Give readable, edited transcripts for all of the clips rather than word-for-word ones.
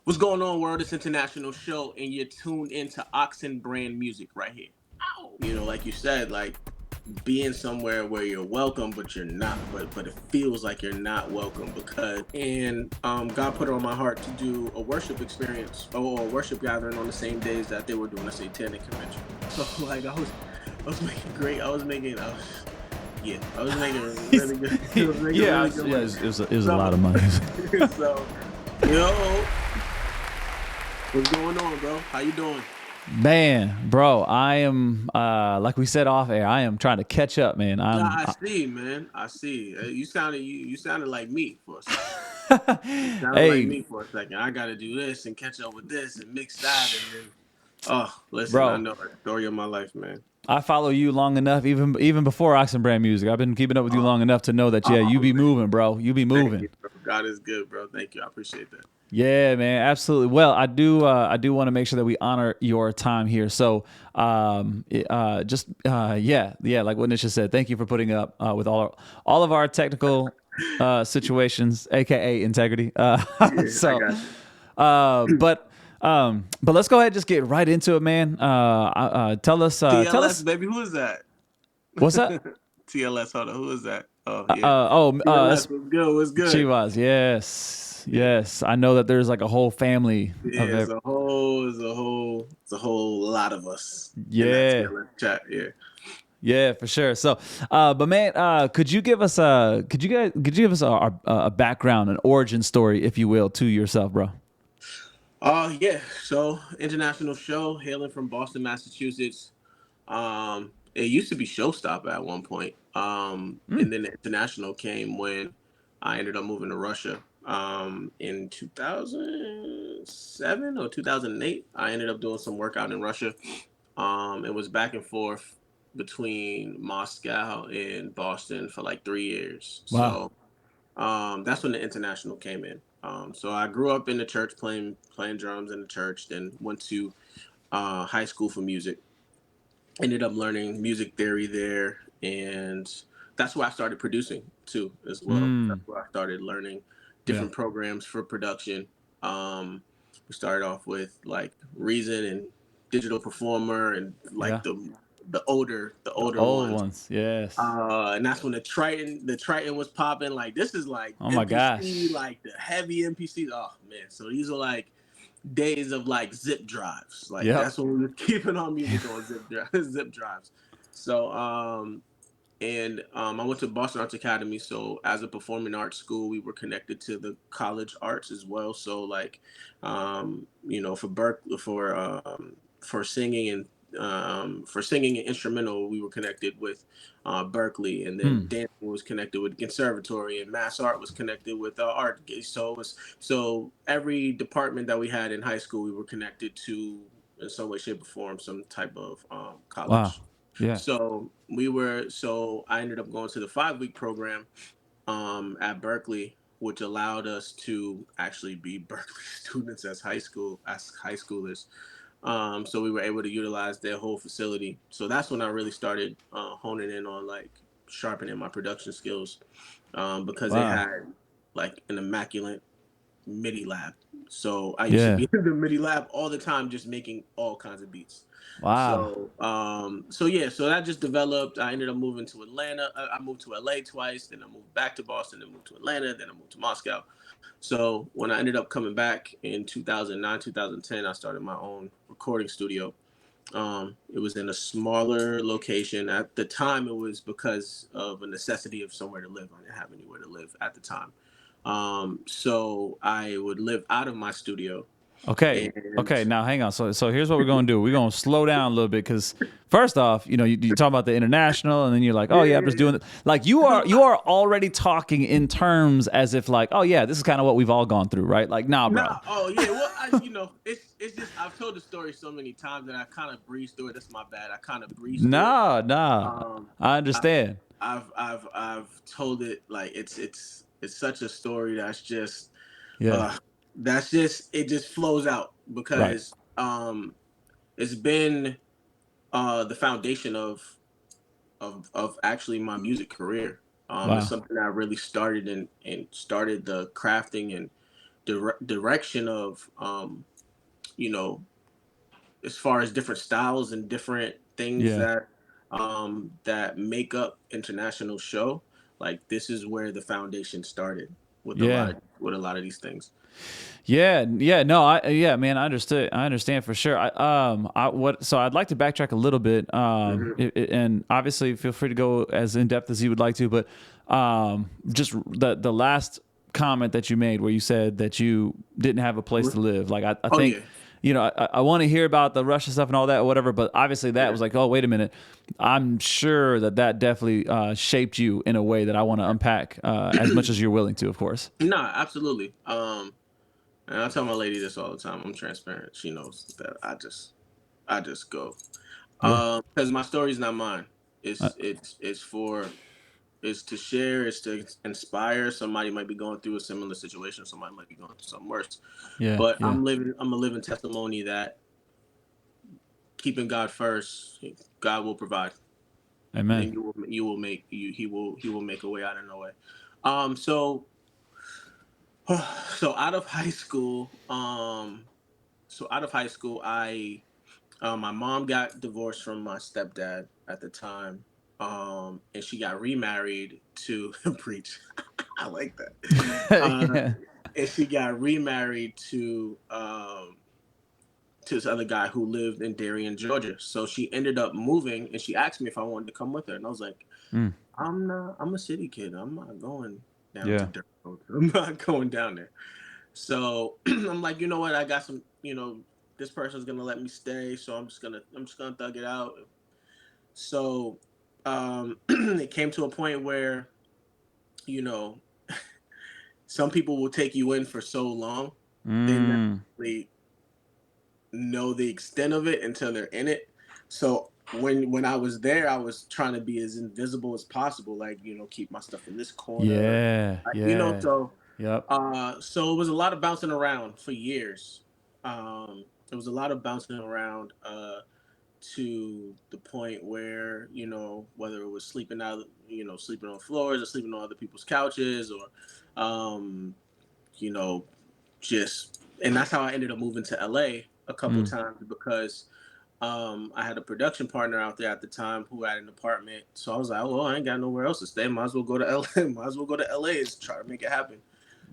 What's going on, world? It's International Show, and you're tuned into Oxen Brand Music right here. Ow! Like you said, like being somewhere where you're welcome, but you're not, but it feels like you're not welcome God put it on my heart to do a worship experience or a worship gathering on the same days that they were doing a satanic convention. So like I was making great, I was making really good, I was making Yeah, really good yeah, money. it was a lot So of money. so yo. What's going on, bro? How you doing? Man, bro, I am like we said off air. I am trying to catch up, man. Yeah, I see, man. I see. You sounded like me for a second. You sounded like Hey, me for a second. I got to do this and catch up with this and mix that and then. Oh, listen, I bro, know the story of my life, man. I follow you long enough, even before Oxen Brand Music. I've been keeping up with you Oh, long enough to know that yeah, you oh be man, moving, bro. You be thank moving. you, bro. God is good, bro. Thank you. I appreciate that. Yeah, man, absolutely. Well, I do want to make sure that we honor your time here. So, yeah, like what Nisha said. Thank you for putting up with all of our technical situations, aka integrity. Yeah, I So, got you. but let's go ahead and just get right into it, man. Tell TLS, us baby, who is that? what's up. TLS, hold on, who is that? Oh yeah, That's TLS, what's good? What's good? Chivas. Yes, Yeah. yes. I know that there's like a whole family Yeah, of it's ev- a whole lot of us in that yeah. TLS chat. Yeah. Yeah, for sure. So, but man, could you give us a background, an origin story, if you will, to yourself, bro? Yeah. So international show, hailing from Boston, Massachusetts. It used to be Showstopper at one point. And then the international came when I ended up moving to Russia. In 2007 or 2008, I ended up doing some work out in Russia. It was back and forth between Moscow and Boston for like 3 years. Wow. So that's when the international came in. So I grew up in the church playing drums in the church. Then went to high school for music. Ended up learning music theory there, and that's where I started producing too, as well. That's Mm, where I started learning yeah. different programs for production. We started off with like Reason and Digital Performer, and like Yeah. the older Old ones. ones. Yes. And that's when the Triton was popping. Like this is like Oh my MPC, gosh. like the heavy MPCs. Oh man, so these are like days of like zip drives. Like Yep. that's when we were keeping our music on zip drives. So I went to Boston Arts Academy. So as a performing arts school, we were connected to the college arts as well. So like, for for singing and instrumental, we were connected with Berkeley, and then Hmm. dancing was connected with conservatory, and mass art was connected with art. So every department that we had in high school, we were connected to in some way, shape, or form, some type of Wow. college. Yeah. So I ended up going to the 5 week program at Berkeley, which allowed us to actually be Berkeley students as high schoolers. So we were able to utilize their whole facility. So that's when I really started honing in on like sharpening my production skills, because they Wow. had like an immaculate MIDI lab. So I used to Yeah. be in the MIDI lab all the time, just making all kinds of beats. Wow. So that just developed. I ended up moving to Atlanta. I moved to LA twice, then I moved back to Boston, then moved to Atlanta, then I moved to Moscow. So when I ended up coming back in 2009, 2010, I started my own recording studio. It was in a smaller location. At the time, it was because of a necessity of somewhere to live. I didn't have anywhere to live at the time. So I would live out of my studio. Okay. And Okay. Now hang on. So here's what we're gonna do. We're gonna slow down a little bit because first off, you talk about the international, and then you're like, oh yeah, yeah, I'm yeah, just yeah. doing it. Like It's a you lot. are already talking in terms as if like, oh yeah, this is kind of what we've all gone through, right? Like, nah, bro. Nah, oh yeah. Well, it's just I've told the story so many times that I kind of breezed through it. That's my bad. I kind of breezed through it. Nah, nah. Um, I I've understand. I've told it like it's such a story Yeah. uh that's just it just flows out Right. because it's been the foundation of actually my music career. It's Wow. something that I really started and started the crafting and direction of you know, as far as different styles and different things Yeah. that make up international show. Like this is where the foundation started with Yeah. a lot of these things. Yeah, yeah, no, yeah, man, I understood. I understand for sure. So I'd like to backtrack a little bit, Hmm. and obviously feel free to go as in depth as you would like to, but just the last comment that you made where you said that you didn't have a place to live. Like I Oh think, yeah, I want to hear about the Russia stuff and all that, or whatever. But obviously that yeah. was like, oh, wait a minute. I'm sure that definitely shaped you in a way that I want to unpack as much as you're willing to, of course. Nah, absolutely. And I tell my lady this all the time. I'm transparent. She knows that I just go. Yeah. Because my story's not mine. Uh, It's for it's to share. It's to inspire. Somebody might be going through a similar situation. Somebody might be going through something worse. yeah. But Yeah. I'm a living testimony that keeping God first, God will provide, Amen. and you will make you he will make a way out of no way. So so out of high school, I my mom got divorced from my stepdad at the time, and she got remarried to preach. I like that. Yeah. And she got remarried to this other guy who lived in Darien, Georgia. So she ended up moving, and she asked me if I wanted to come with her, and I was like, Mm, I'm not. I'm a city kid. I'm not going down to yeah. dirt roads. I'm not going down there. So I'm like, you know what? I got some. This person's gonna let me stay, so I'm just gonna thug it out. So it came to a point where you know some people will take you in for so long they never Mm, really know the extent of it until they're in it. So when I was there, I was trying to be as invisible as possible, like keep my stuff in this corner, yeah. Yeah. so Yep. so it was a lot of bouncing around for years. It was a lot of bouncing around to the point where whether it was sleeping out, sleeping on floors or sleeping on other people's couches or you know just and that's how I ended up moving to LA a couple Mm, times because I had a production partner out there at the time who had an apartment. So I was like, oh, well, I ain't got nowhere else to stay. Might as well go to LA. Might as well go to LA and try to make it happen.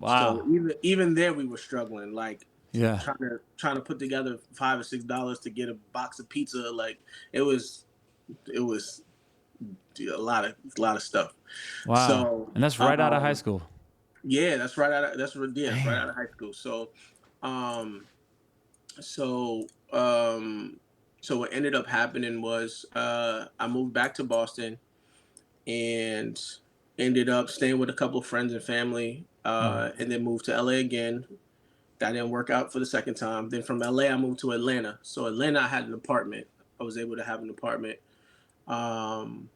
So wow. even there we were struggling, like Yeah. trying to put together $5 or $6 to get a box of pizza. Like it was a lot of stuff. Wow. So And that's right out of high school. yeah, that's right Damn. out of high school. Um so um so what ended up happening was I moved back to Boston and ended up staying with a couple of friends and family, Mm, and then moved to LA again. That didn't work out for the second time. Then from LA I moved to Atlanta. So Atlanta I had an apartment. I was able to have an apartment, um,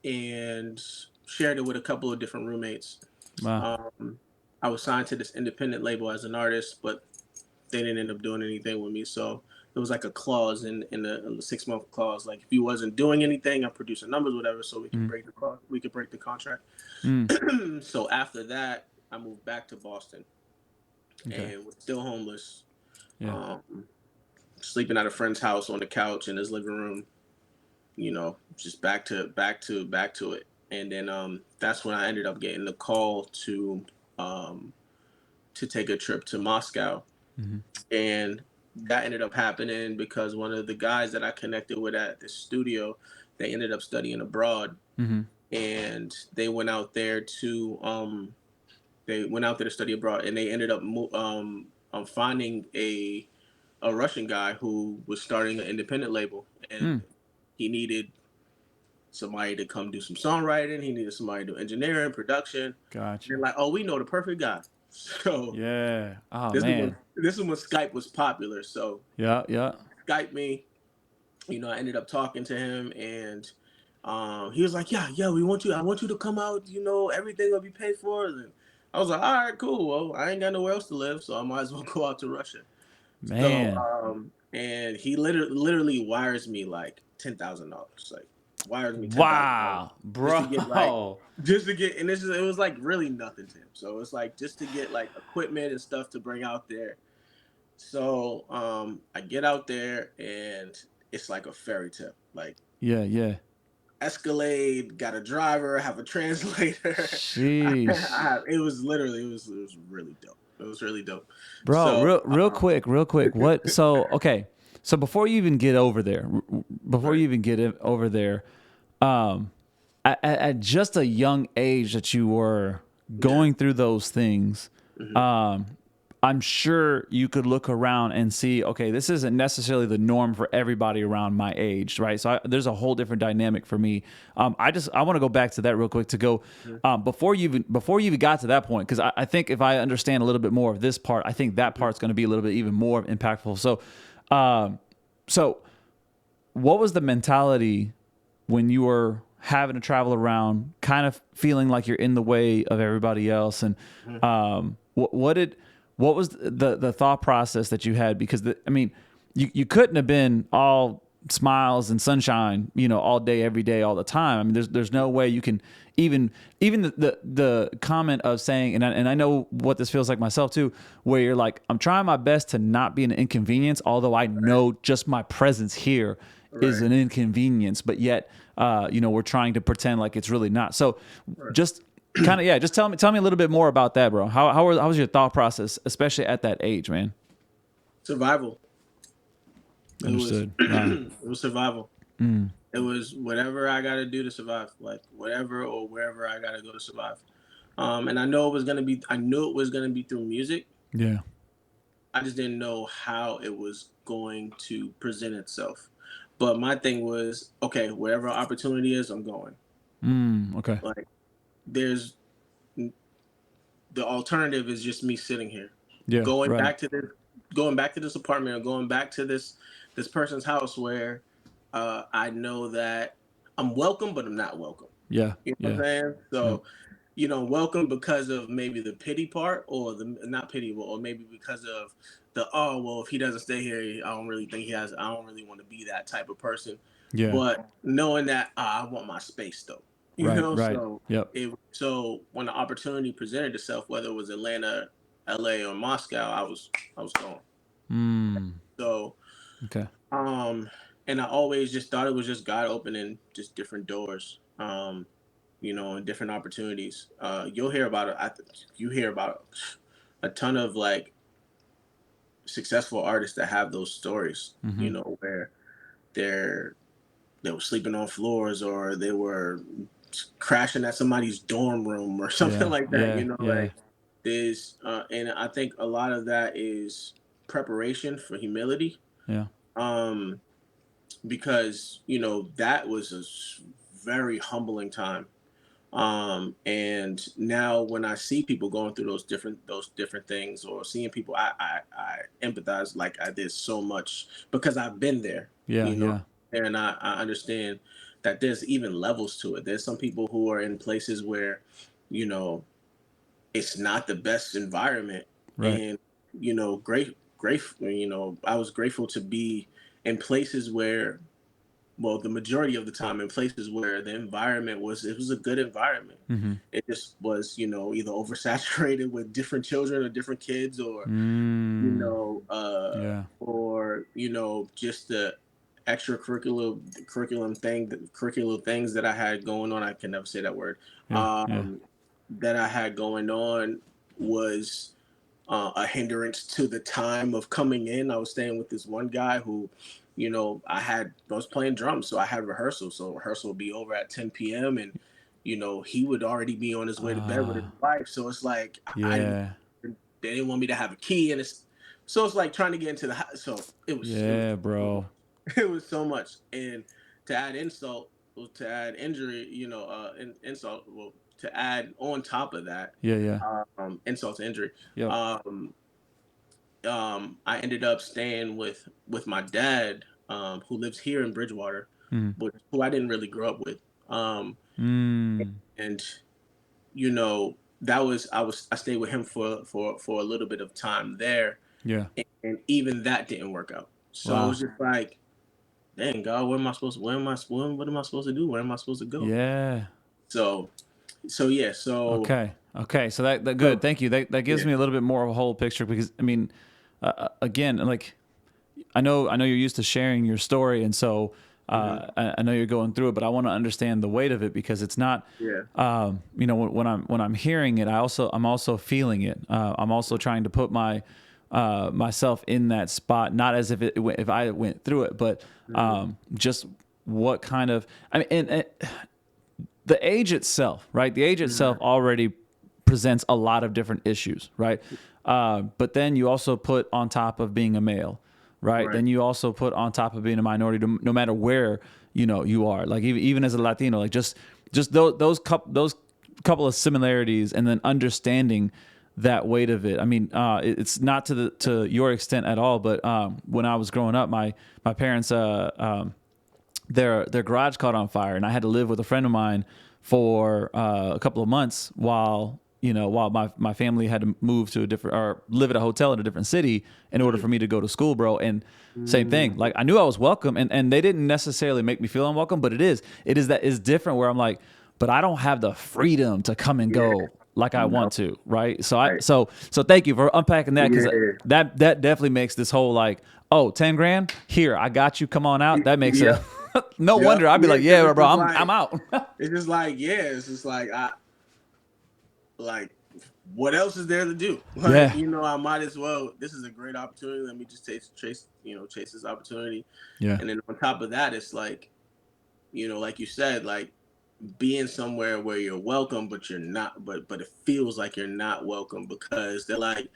and shared it with a couple of different roommates. wow. um, I was signed to this independent label as an artist, but they didn't end up doing anything with me. So there was like a clause in the 6 month clause, like if you wasn't doing anything, I'm producing numbers, whatever, so we can Mm, break the contract. mm, So after that, I moved back to Boston okay. and was still homeless, Yeah. um, sleeping at a friend's house on the couch in his living room. Just back to it. And then that's when I ended up getting the call um, to take a trip to Moscow. Mm-hmm. And that ended up happening because one of the guys that I connected with at the studio, they ended up studying abroad, Mm-hmm. and they went out there to study abroad, and they ended up finding a Russian guy who was starting an independent label, and Mm, he needed somebody to come do some songwriting. He needed somebody to do engineering, production. And they're gotcha. like, "Oh, we know the perfect guy." So Yeah. Oh this is when man. this is when Skype was popular. So Yeah. Yeah. Skype me. I ended up talking to him, and he was like, "Yeah, yeah, we want you. I want you to come out. Everything will be paid for." And I was like, "All right, cool. Well, I ain't got nowhere else to live, so I might as well go out to Russia." So, Man. and he literally wires me like $10,000, like. wires me $10,000 Wow, just to get like bro. just to get, and this is it was like really nothing to him. So it's like just to get like equipment and stuff to bring out there. So I get out there and it's like a fairy tale. Like Yeah, yeah. Escalade, got a driver, have a translator. Sheesh. It was literally it was really dope. It was really dope. Bro, So real quick. What? So, okay. So before you even get over there, before right, you even get over there, um, at just a young age that you were yeah, going through those things, hmm um, I'm sure you could look around and see, okay, this isn't necessarily the norm for everybody around my age, right? So there's a whole different dynamic for me. I want to go back to that real quick to go before you even got to that point, because I think if I understand a little bit more of this part, I think that part's going to be a little bit even more impactful. Um, so what was the mentality when you were having to travel around, kind of feeling like you're in the way of everybody else? And what was the thought process that you had? Because I mean, you couldn't have been all smiles and sunshine, all day, every day, all the time. I mean, there's no way you can even the comment of saying, and I know what this feels like myself too, where you're like, I'm trying my best to not be an inconvenience, although I know just my presence here is right, an inconvenience, but yet, we're trying to pretend like it's really not. So right. just kind of, yeah, just tell me a little bit more about that, bro. How was your thought process, especially at that age, man? Survival. It was Understood. Wow. it was survival. It was whatever I got to do to survive, like whatever or wherever I got to go to survive. And I know it was gonna be. I knew it was gonna be through music. Yeah. I just didn't know how it was going to present itself. But my thing was, okay, wherever opportunity is, I'm going. Okay. Like there's the alternative is just me sitting here, Yeah. going Right. back to this, going back to this apartment or going back to this person's house where I know that I'm welcome, but I'm not welcome. Yeah. You know what Yeah. I'm saying? Yep. So, welcome because of maybe the pity part, or the not pity, or maybe because of the oh well, if he doesn't stay here, I don't really think he has. I don't really want to be that type of person. Yeah. But knowing that I want my space though, Right. Right. so Yep. when the opportunity presented itself, whether it was Atlanta, LA, or Moscow, I was going. So Okay. um, and I always just thought it was just God opening just different doors. And different opportunities. You'll hear about it. You hear about a ton of like successful artists that have those stories. Where they're they were sleeping on floors or they were crashing at somebody's dorm room or something Yeah. like that. Yeah. Yeah. Like there's and I think a lot of that is preparation for humility. Yeah. Um, because that was very humbling time. And now when I see people going through those different things or seeing people, I empathize like I did so much because I've been there, Yeah. you know, Yeah. and I understand that there's even levels to it. There's some people who are in places where, you know, it's not the best environment, Right. and grateful. I was grateful to be in places where, well, the majority of the time in places where the environment was a good environment. Mm-hmm. It just was, either oversaturated with different children or different kids, or Yeah. just the curriculum things that I had going on. I can never say that word. Yeah. Yeah. Um, that I had going on was a hindrance to the time of coming in. I was staying with this one guy who, I was playing drums, so I had rehearsal. So rehearsal would be over at 10 p.m. and he would already be on his way to bed with his wife. So it's like Yeah. they didn't want me to have a key, and it's like trying to get into the house. So it was Yeah, so much. bro. It was so much, and to add insult, to add injury, insult, well, to add on top of that, Yeah. Yeah. insult to injury. Yep. Um, I ended up staying with my dad, who lives here in Bridgewater, Mm. but who I didn't really grow up with. Mm. And I stayed with him for a little bit of time there, Yeah. and even that didn't work out. So I Wow. was just like, dang God, where am I supposed to, where am I, what am I supposed to do? Where am I supposed to go? Yeah. So, so yeah, Okay. Okay. So that good. so Thank you. That gives yeah, me a little bit more of a whole picture because I mean, again, like I know you're used to sharing your story, and so hmm I know you're going through it, but I want to understand the weight of it because it's not. yeah, When I'm hearing it, I'm also feeling it. I'm also trying to put myself in that spot, not as if I went through it, but hmm just what kind of I mean, and the age itself, right? The age itself hmm already presents a lot of different issues, right? But then you also put on top of being a male, right? right, Then you also put on top of being a minority, no matter where you are. Like even as a Latino, like just those couple of similarities, and then understanding that weight of it. I mean, it's not to your extent at all, but when I was growing up, my parents their garage caught on fire, and I had to live with a friend of mine for a couple of months while my family had to move to a different or live at a hotel in a different city in order for me to go to school, bro. And same thing, like I knew I was welcome, and they didn't necessarily make me feel unwelcome, but it is that is different where I'm like, but I don't have the freedom to come and yeah, go like I no, want to, right? So I right, so thank you for unpacking that because yeah, that definitely makes this whole like, oh, 10 grand here, I got you, come on out. That makes a yep, no yep, wonder I'd be yeah, like, because yeah, bro, I'm out. it's just like, yeah, it's just like like what else is there to do? Like, Yeah, you know, I might as well. This is a great opportunity. Let me just chase this opportunity. yeah, And then on top of that, it's like, like you said, like being somewhere where you're welcome, but you're not, but it feels like you're not welcome because they're like,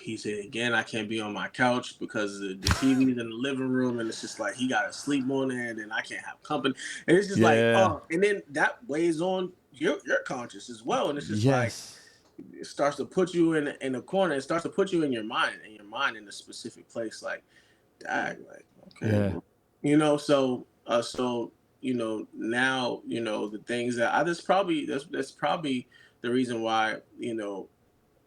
he said again, I can't be on my couch because the TV's in the living room, and it's just like he got to sleep on there, and then I can't have company, and it's just like, yeah, oh, and then that weighs on your conscience as well, and it's just like yes, it starts to put you in a corner. It starts to put you in your mind in a specific place. Like, dag, like okay, yeah, well, so now the things that that's probably the reason why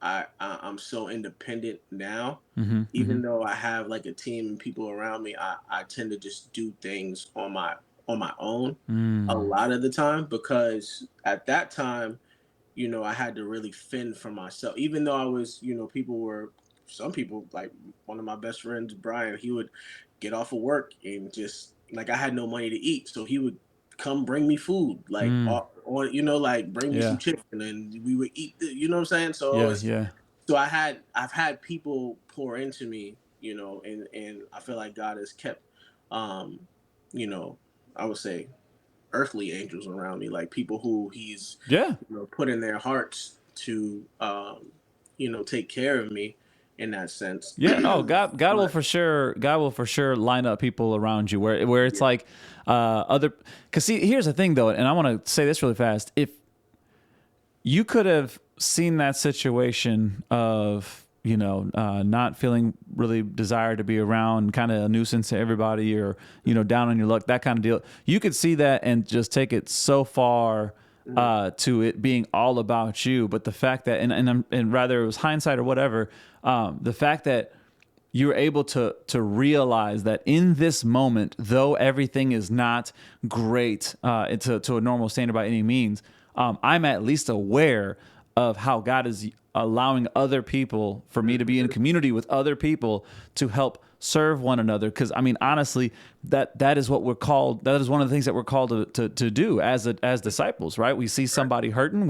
I'm so independent now. mm-hmm, mm-hmm, Even though I have like a team and people around me, I tend to just do things on my own a mm, lot of the time because at that time, I had to really fend for myself. Even though I was, some people like one of my best friends, Brian, he would get off of work and just like I had no money to eat, so he would come bring me food, like mm, or like bring me some yeah, chicken and we would eat. You know what I'm saying? So it yeah, was yeah, so I've had people pour into me, and I feel like God has kept, um, you know, I would say earthly angels around me, like people who He's yeah. put in their hearts to take care of me in that sense. Yeah, no, God will But for sure, God will for sure line up people around you where it's yeah, like other. Because see, here's the thing though, and I want to say this really fast. If you could have seen that situation of not feeling really desired to be around, kind of a nuisance to everybody, or down on your luck, that kind of deal, you could see that and just take it so far mhm, to it being all about you. But the fact that and rather it was hindsight or whatever, the fact that you're able to realize that in this moment, though everything is not great to a normal standard by any means, I'm at least aware of how God is allowing other people for me to be in mhm, community with other people to help serve one another. Because I mean, honestly, that is what we're called. That is one of the things that we're called to do as disciples, right? We see right, somebody hurting,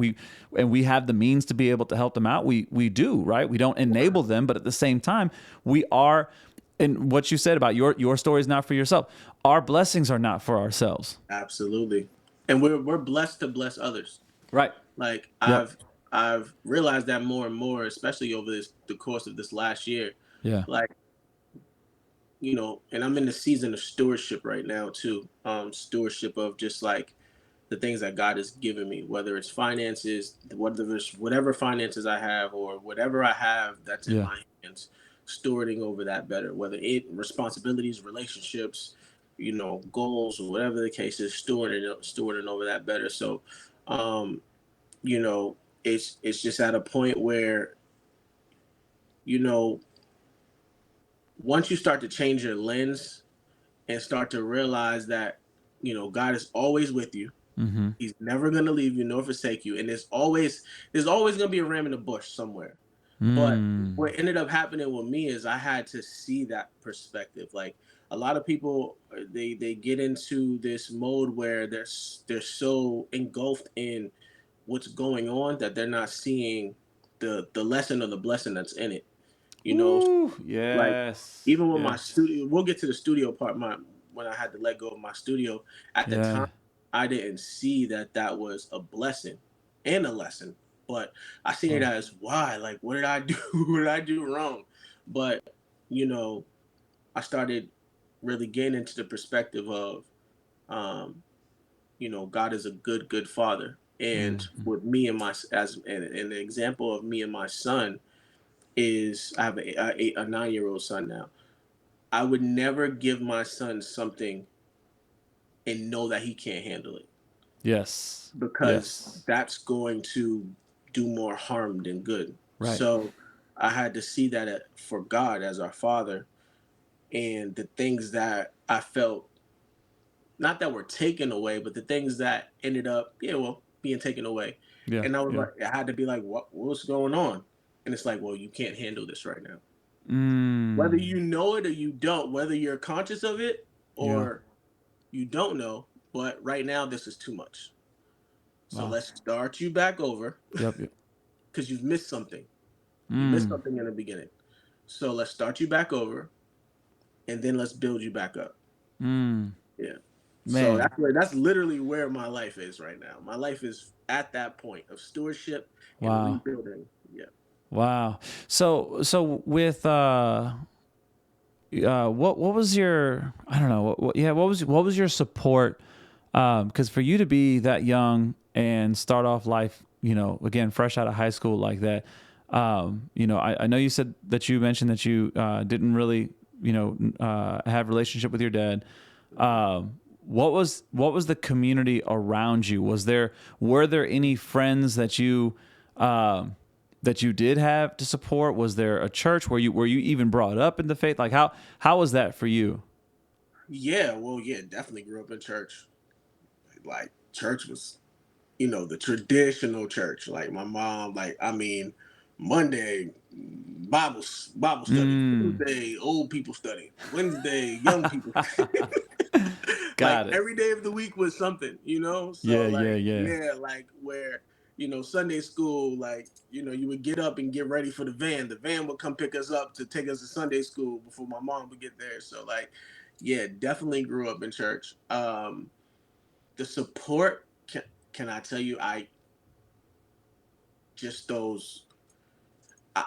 we have the means to be able to help them out. We do, right? We don't enable them, but at the same time, we are. And what you said about your story is not for yourself. Our blessings are not for ourselves. absolutely. And we're blessed to bless others. Right. Like Yep. I've realized that more and more, especially over the course of this last year. Yeah. Like and I'm in the season of stewardship right now too. Stewardship of just like the things that God has given me, whether it's finances, whether it's whatever finances I have or whatever I have that's in Yeah. my hands, stewarding over that better, whether it responsibilities, relationships, goals, or whatever the case is, stewarding over that better. So, um, you know, it's just at a point where, you know, once you start to change your lens and start to realize that, God is always with you. Mm-hmm. He's never gonna leave you nor forsake you, and there's always gonna be a ram in the bush somewhere. But Mm. what ended up happening with me is I had to see that perspective. Like a lot of people, they get into this mode where they're so engulfed in what's going on that they're not seeing the lesson or the blessing that's in it. You know, Ooh, like yes. even with my Yes. studio, we'll get to the studio part. When I had to let go of my studio at the Yeah. time, I didn't see that that was a blessing and a lesson, but I seen it Wow. as why, like, what did I do? What did I do wrong? But you know, I started really getting into the perspective of, um, God is a good father, and Mm-hmm. with me and my as an example of me and my son is I have a 9-year-old son now. I would never give my son something and know that he can't handle it, Yes. because Yes. that's going to do more harm than good. Right. So I had to see that for God as our father, and the things that I felt, not that were taken away, but the things that ended up, yeah, well, being taken away. Yeah. And I was Yeah. like, I had to be like, what's going on? And it's like, well, you can't handle this right now. Whether Mm. you know it or you don't, whether you're conscious of it Yeah. or you don't know, but right now this is too much. So Wow. let's start you back over Yep. Yep. because you've missed something. You missed Mm. something in the beginning. So let's start you back over and then let's build you back up. Mm. Yeah. So Man. that's literally where my life is right now. My life is at that point of stewardship and Wow. rebuilding. Yeah. Wow. So with what was your, I don't know, yeah, what was your support, because for you to be that young and start off life, again, fresh out of high school like that, I know you said that you mentioned that you didn't really, have a relationship with your dad. What was the community around you? Were there any friends um, that you did have to support? Was there a church were you even brought up in the faith? Like how was that for you? Yeah. Well, yeah, definitely grew up in church. Like church was, the traditional church. Like my mom, like, I mean, Monday, Bible study. Mm, Tuesday, old people study. Wednesday, young people. Like got it. every day of the week was something, Yeah, So yeah, like, yeah. yeah, like where, Sunday school, like, you would get up and get ready for the van. The van would come pick us up to take us to Sunday school before my mom would get there. So like, yeah, definitely grew up in church. The support, can I tell you, just those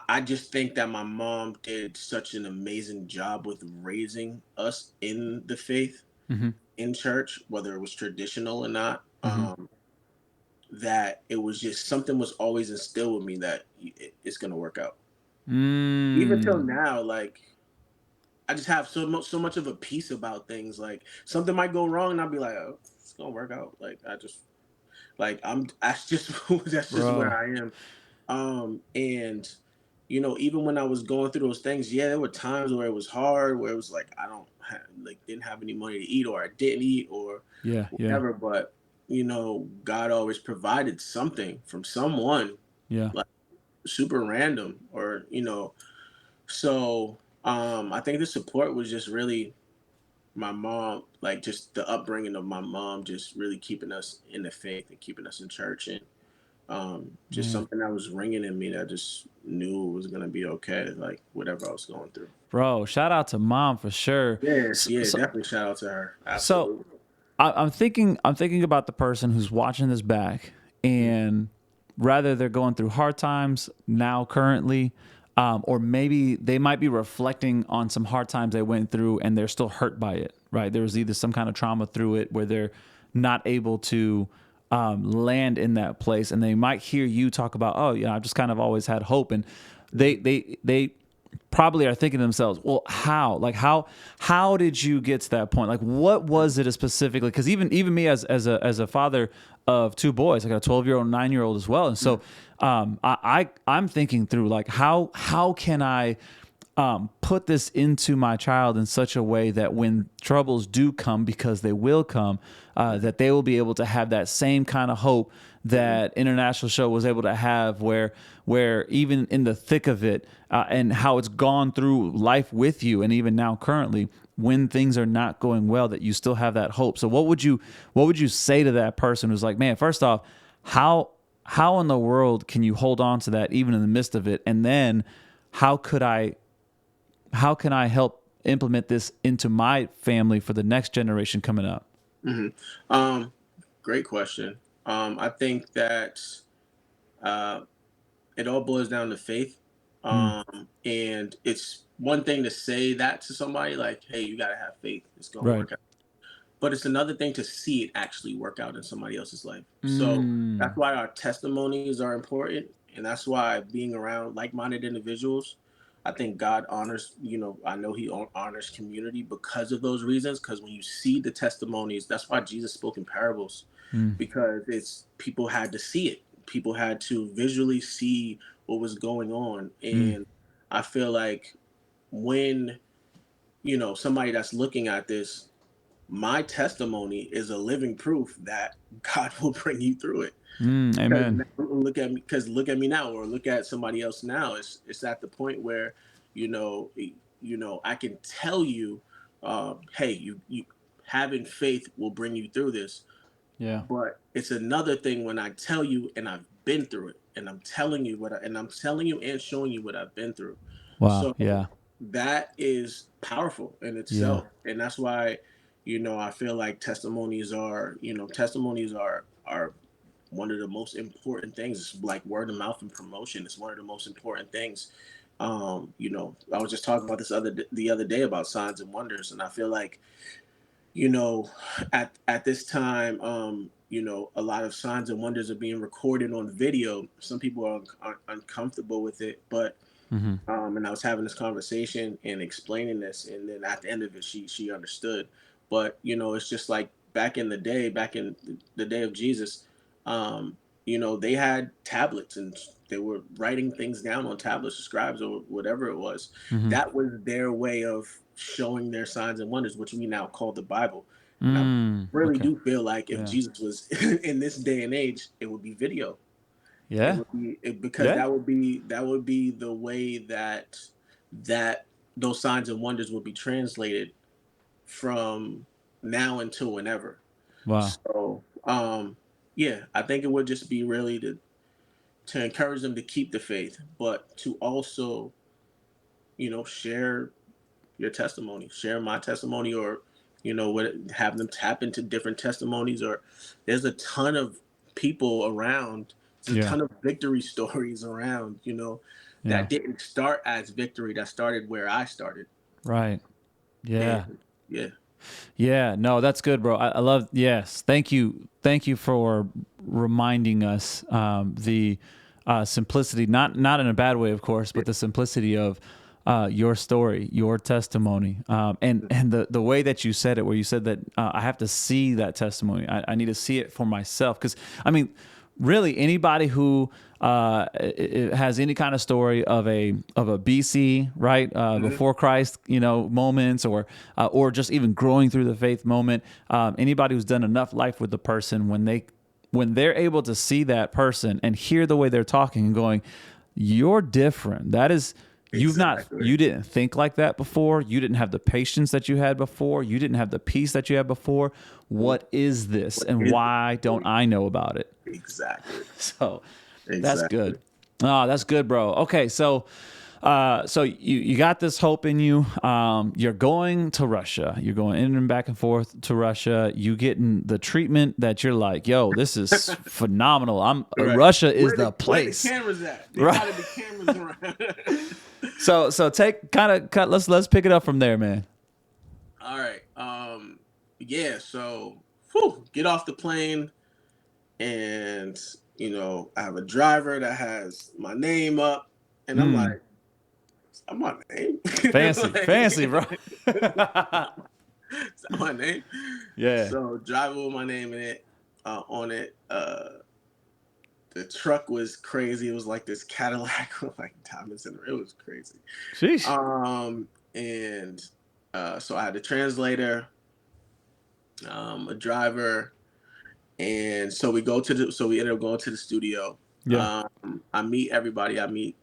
I just think that my mom did such an amazing job with raising us in the faith, Mm-hmm. in church, whether it was traditional or not. Mm-hmm. That it was just something was always instilled with me that it's gonna work out. Even till Mm. now, like I just have so much of a peace about things. Like something might go wrong, and I'll be like, oh, it's gonna work out. Like I just like I'm that's just that's just where Bro. I am. And even when I was going through those things, yeah, there were times where it was hard, where it was like I don't like didn't have any money to eat, or I didn't eat, or Yeah, yeah, whatever. But God always provided something from someone, yeah. like super random, or So I think the support was just really my mom, like just the upbringing of my mom, just really keeping us in the faith and keeping us in church, and just Man. something that was ringing in me that I just knew it was gonna be okay, like whatever I was going through. Bro, shout out to mom for sure. Yes, So, yeah, so, definitely shout out to her. so Absolutely. I'm thinking about the person who's watching this back, Mm. and rather they're going through hard times now currently, or maybe they might be reflecting on some hard times they went through and they're still hurt by it, right? There was either some kind of trauma through it where they're not able to land in that place, and they might hear you talk about, oh yeah, I've just kind of always had hope, and they probably are thinking to themselves, well, how? Like how did you get to that point? Like what was it specifically? Because even me as a father of two boys, I got a 12-year-old and 9-year-old as well, and so I'm thinking through like how can I put this into my child in such a way that when troubles do come, because they will come, that they will be able to have that same kind of hope that International Show was able to have, where even in the thick of it, and how it's gone through life with you, and even now currently, when things are not going well, that you still have that hope. So what would you say to that person who's like, man, first off, how in the world can you hold on to that even in the midst of it? And then how can I help implement this into my family for the next generation coming up? Um, Great question. I think that uh, it all boils down to faith. Mm, And it's one thing to say that to somebody, like, hey, you gotta have faith. It's gonna right. work out. But it's another thing to see it actually work out in somebody else's life. So that's Mm, why our testimonies are important, and that's why being around like-minded individuals, I think God honors. I know He honors community because of those reasons. Because when you see the testimonies, that's why Jesus spoke in parables, mm, because it's people had to see it. People had to visually see what was going on, mm. and I feel like when somebody that's looking at this, my testimony is a living proof that God will bring you through it. Because Amen. look at me now, or look at somebody else now. It's at the point where, I can tell you, hey, you having faith will bring you through this. Yeah. But it's another thing when I tell you, and I've been through it, and I'm telling you and I'm telling you and showing you what I've been through. Wow. So Yeah. that is powerful in Yeah. itself, and that's why, I feel like testimonies are one of the most important things. It's like word of mouth and promotion. It's one of the most important things. I was just talking about this the other day about signs and wonders, and I feel like, you know, at this time, a lot of signs and wonders are being recorded on video. Some people are uncomfortable with it, but Hmm. and I was having this conversation and explaining this, and then at the end of it, she understood. But it's just like back in the day of Jesus, they had tablets and they were writing things down on tablets, or scribes, or whatever it was. Hmm. That was their way of showing their signs and wonders, which we now call the Bible. And I really Okay. do feel like if Yeah. Jesus was in this day and age, it would be video. It Yeah. would be because Yeah. that would be the way that those signs and wonders would be translated from now until whenever. Wow. So yeah, I think it would just be really to encourage them to keep the faith, but to also, share your testimony, share my testimony, or what have them tap into different testimonies. Or there's a ton of people around. There's a Yeah. ton of victory stories around. Yeah. That didn't start as victory. That started where I started. Right. And Yeah. yeah, Yeah, no, that's good, bro. I love. Yes, thank you for reminding us the simplicity, not in a bad way, of course, yeah, but the simplicity of your story, your testimony, and the way that you said it, where you said that I have to see that testimony. I need to see it for myself, because I mean, really anybody who has any kind of story of a BC, right, mhm, before Christ, moments, or just even growing through the faith moment. Anybody who's done enough life with the person, when they're able to see that person and hear the way they're talking and going, you're different. That is. exactly. You didn't think like that before. You didn't have the patience that you had before. You didn't have the peace that you had before. Nope. What is this, What and is why don't it? I know about it? Exactly. So that's Exactly. good. Oh, that's good, bro. Okay, so you got this hope in you. You're going to Russia. You're going in and back and forth to Russia. You getting the treatment that you're like, yo, this is phenomenal. Right. Russia is the Where the place, cameras at? They right? gotta be cameras around. So take kind of cut. Let's pick it up from there, man. All right. Yeah. So, whew, get off the plane, and I have a driver that has my name up, and I'm Mm, like, "Is that my name?" fancy, fancy, bro. Is that my name? Yeah. So, driver with my name in it, on it. the truck was crazy. It was like this Cadillac with like diamonds in it. It was crazy. Sheesh. And so I had a translator, a driver, and so we ended up going to the studio. Yeah. I meet everybody. I meet,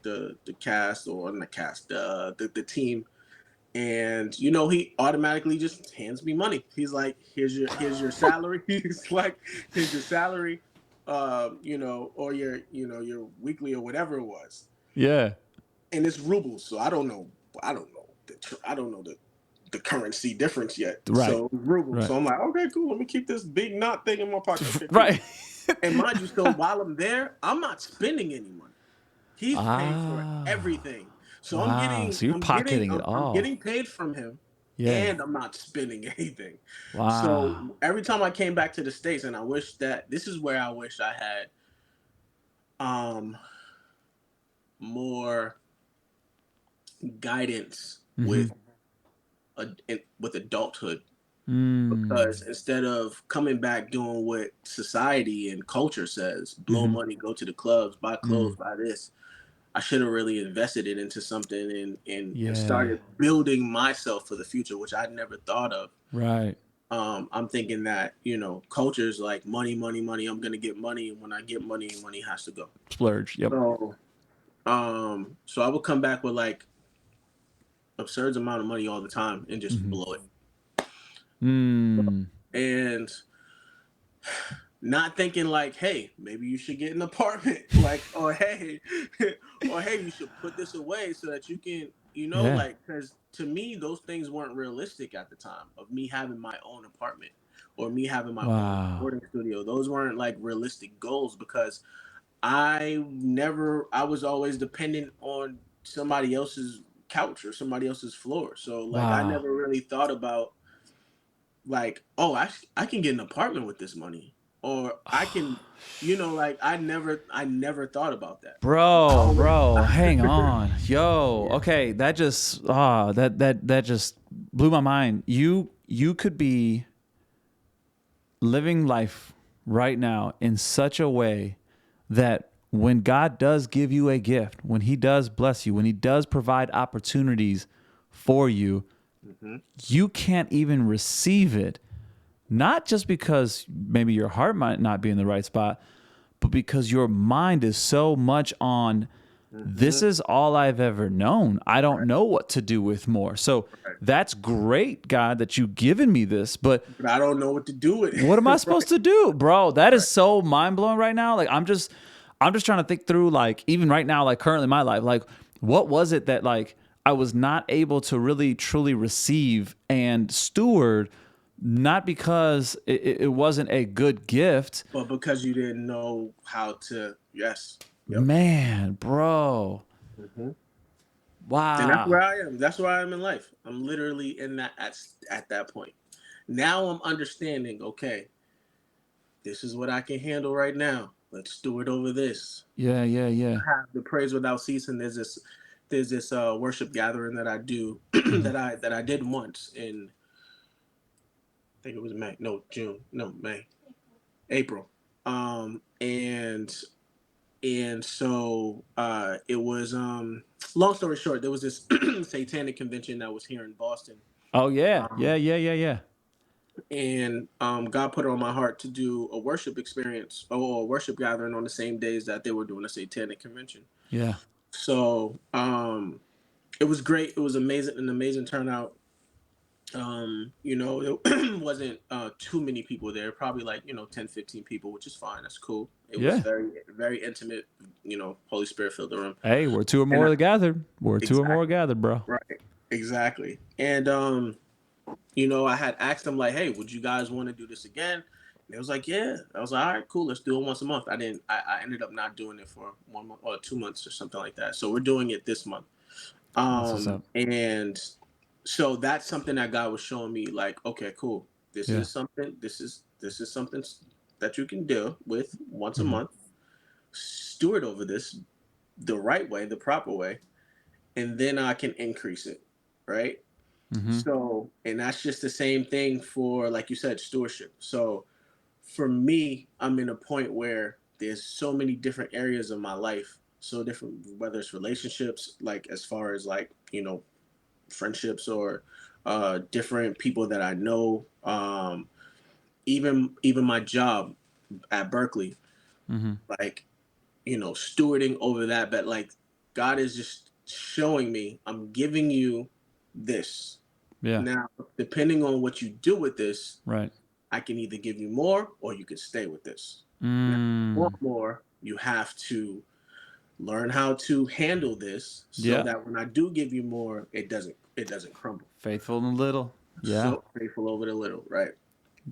the cast, or not the cast, the team, and he automatically just hands me money. He's like, here's your salary. He's like, here's your salary, or your weekly or whatever it was, Yeah. and it's rubles. So I don't know the currency difference yet. Right. So rubles. Right. So I'm like, okay, cool. Let me keep this big knot thing in my pocket. Okay, cool. Right. And mind you, so while I'm there, I'm not spending any money. He's paying for Ah. everything. So I'm Wow. getting, So you're I'm getting, pocketing it I'm all. getting paid from him, Yeah. and I'm not spending anything. Wow. So every time I came back to the States, and I wish that this is where I wish I had um more guidance Mm-hmm. with adulthood, Mm. because instead of coming back doing what society and culture says, blow Mm-hmm. money, go to the clubs, buy Mm. clothes, buy this, I should have really invested it into something, and Yeah. started building myself for the future, which I never thought of. Right. I'm thinking that, culture's like money, money, money. I'm gonna get money, and when I get money, money has to go. Splurge. Yep. So I would come back with like absurd amount of money all the time and just Mm-hmm. blow it, Mm. and not thinking like, hey, maybe you should get an apartment, like, or hey, or hey, you should put this away so that you can, Yeah. like, because to me those things weren't realistic at the time of me having my own apartment or me having my own Wow. recording studio. Those weren't like realistic goals, because I was always dependent on somebody else's couch or somebody else's floor. So like I Wow. never really thought about like, oh, I can get an apartment with this money, or I can, like I never thought about that. I always, Bro, hang on. Yo, yeah, okay, that just that just blew my mind. You could be living life right now in such a way that when God does give you a gift, when he does bless you, when he does provide opportunities for you, hmm you can't even receive it. Not just because maybe your heart might not be in the right spot, but because your mind is so much on this hmm is all I've ever known. I don't right, know what to do with more. So right. that's great, God, that you've given me this, but But I don't know what to do with what am I it. supposed to do? Bro, that is Right, so mind blowing right now. Like I'm just trying to think through, like, even right now, like currently in my life, like what was it that like I was not able to really truly receive and steward, not because it wasn't a good gift. but because you didn't know how to, yes, yep. Man, bro. hmm And that's where Wow. I am. That's where I am in life. I'm literally in that at that point. Now I'm understanding. Okay, this is what I can handle right now. Let's do it over this. Yeah, yeah, yeah. Have the praise without ceasing. There's this worship gathering that I do Mhm. that I did once in, I think it was May, no, June, no, May, April. And so it was, long story short, there was this satanic convention that was here in Boston. Oh yeah. Yeah, Um yeah, yeah, yeah. and God put it on my heart to do a worship experience or a worship gathering on the same days that they were doing a satanic convention. Yeah. So it was great. It was amazing, an amazing turnout. It wasn't too many people there, probably like, 10, 15 people, which is fine. That's cool. It was Yeah. very, very intimate, Holy Spirit filled the room. Hey, where two or And more are gathered. Where two or more are exactly, gathered, bro. right, exactly. And I had asked them like, hey, would you guys want to do this again? And it was like, yeah. I was like, all right, cool, let's do it once a month. I ended up not doing it for 1 month or 2 months or something like that. So we're doing it this month. That's what's up. And so that's something that God was showing me, like, okay, cool. This Yeah. is something, this is something that you can deal with once a Hmm. month. Steward over this the right way, the proper way, and then I can increase it. Right. Hmm. So, and that's just the same thing for, like you said, stewardship. So for me, I'm in a point where there's so many different areas of my life, so different, whether it's relationships, like as far as like, friendships, or different people that I know, even my job at Berkeley, Mm-hmm. like, stewarding over that. But like, God is just showing me, I'm giving you this. Yeah. Now, depending on what you do with this, Right. I can either give you more or you can stay with this. Now, if you Mm. want more, you have to learn how to handle this so Yeah. that when I do give you more, it doesn't crumble. Faithful in little. Yeah. So faithful over the little, right?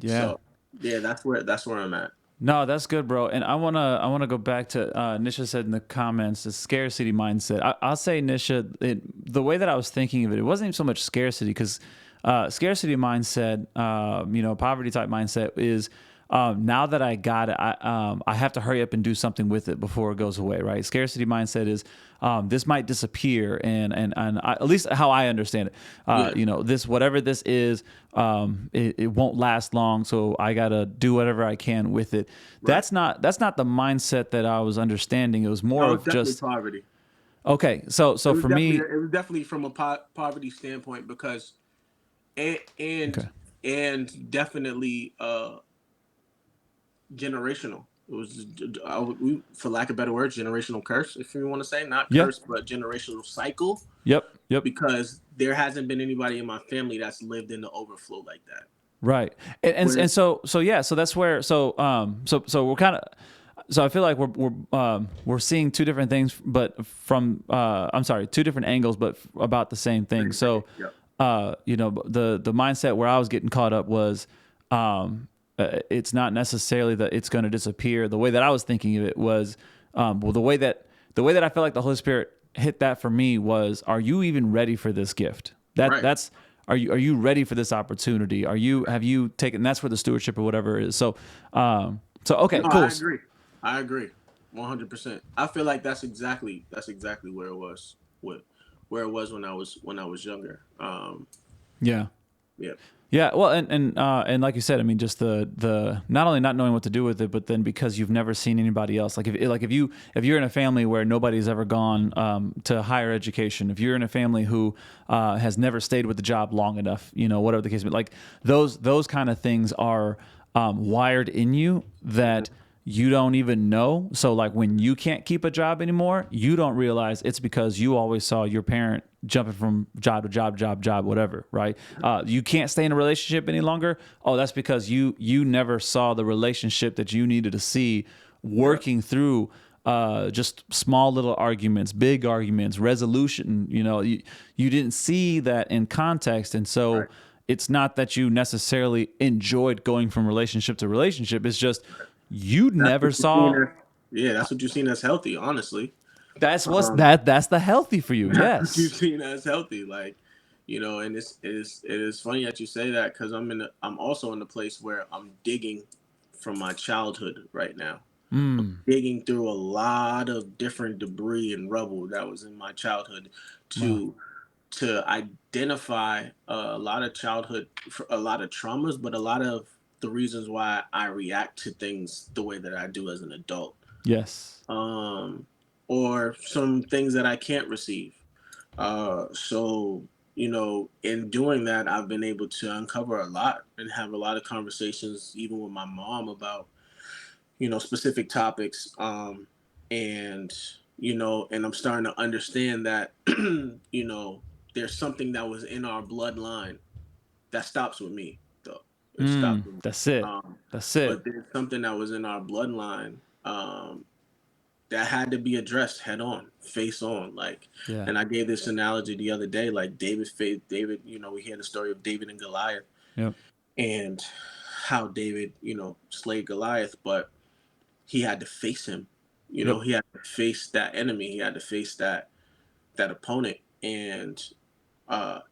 Yeah. So yeah, that's where I'm at. No, that's good, bro. And I wanna go back to Nisha said in the comments the scarcity mindset. I'll say Nisha, the way that I was thinking of it, it wasn't even so much scarcity because scarcity mindset, poverty type mindset is now that I got it, I have to hurry up and do something with it before it goes away, right? Scarcity mindset is this might disappear, and at least how I understand it, Yeah, this whatever this is, it won't last long, so I gotta do whatever I can with it. right. That's not the mindset that I was understanding. It was more No, it's of definitely just poverty. okay. So for me, It was definitely from a poverty standpoint, because and and okay, and definitely generational. It was, for lack of better words, generational curse, if you want to say, not yeah, curse, but generational cycle, yep. because there hasn't been anybody in my family that's lived in the overflow like that. Right. And Where so yeah, so that's where so we're kind of so I feel like we're seeing two different things, but from I'm sorry, two different angles, but about the same thing. So Yep. the mindset where I was getting caught up was it's not necessarily that it's going to disappear. The way that I was thinking of it was well the way that I felt like the Holy Spirit hit that for me was, are you even ready for this gift? Right. That's are you ready for this opportunity? Have you taken, that's where the stewardship or whatever is. So okay, No, cool. I agree. I agree, 100%. I feel like that's exactly where it was. Where it was when I was younger. Yeah. Yeah. Yeah, well, and like you said, I mean, just the not only not knowing what to do with it, but then because you've never seen anybody else. If you're in a family where nobody's ever gone to higher education, if you're in a family who has never stayed with the job long enough, whatever the case, but like those kind of things are wired in you that you don't even know. So like when you can't keep a job anymore, you don't realize it's because you always saw your parent jumping from job to job, whatever, right? You can't stay in a relationship any longer. Oh, that's because you never saw the relationship that you needed to see Yeah. working through just small little arguments, big arguments, resolution. You didn't see that in context, and so Right. it's not that you necessarily enjoyed going from relationship to relationship. It's just you That's never what you've seen saw. as Yeah, that's what you've seen as healthy, honestly. That's what's Um, that's the healthy for you. that's what you've Yes. seen as healthy. Like, and it is funny that you say that, because I'm also in the place where I'm digging from my childhood right now. Mm. Digging through a lot of different debris and rubble that was in my childhood Wow. to identify a lot of traumas, but a lot of the reasons why I react to things the way that I do as an adult, Yes. um, or some things that I can't receive. So, in doing that, I've been able to uncover a lot and have a lot of conversations, even with my mom, about specific topics, and and I'm starting to understand that there's something that was in our bloodline that stops with me, though. It stops with me. That's it. um, That's it. but there's something that was in our bloodline, that had to be addressed head on, face on, like. Yeah. And I gave this analogy the other day, like David, we hear the story of David and Goliath, Yep. and how David slayed Goliath, but he had to face him. Yep. He had to face that enemy. He had to face that opponent. And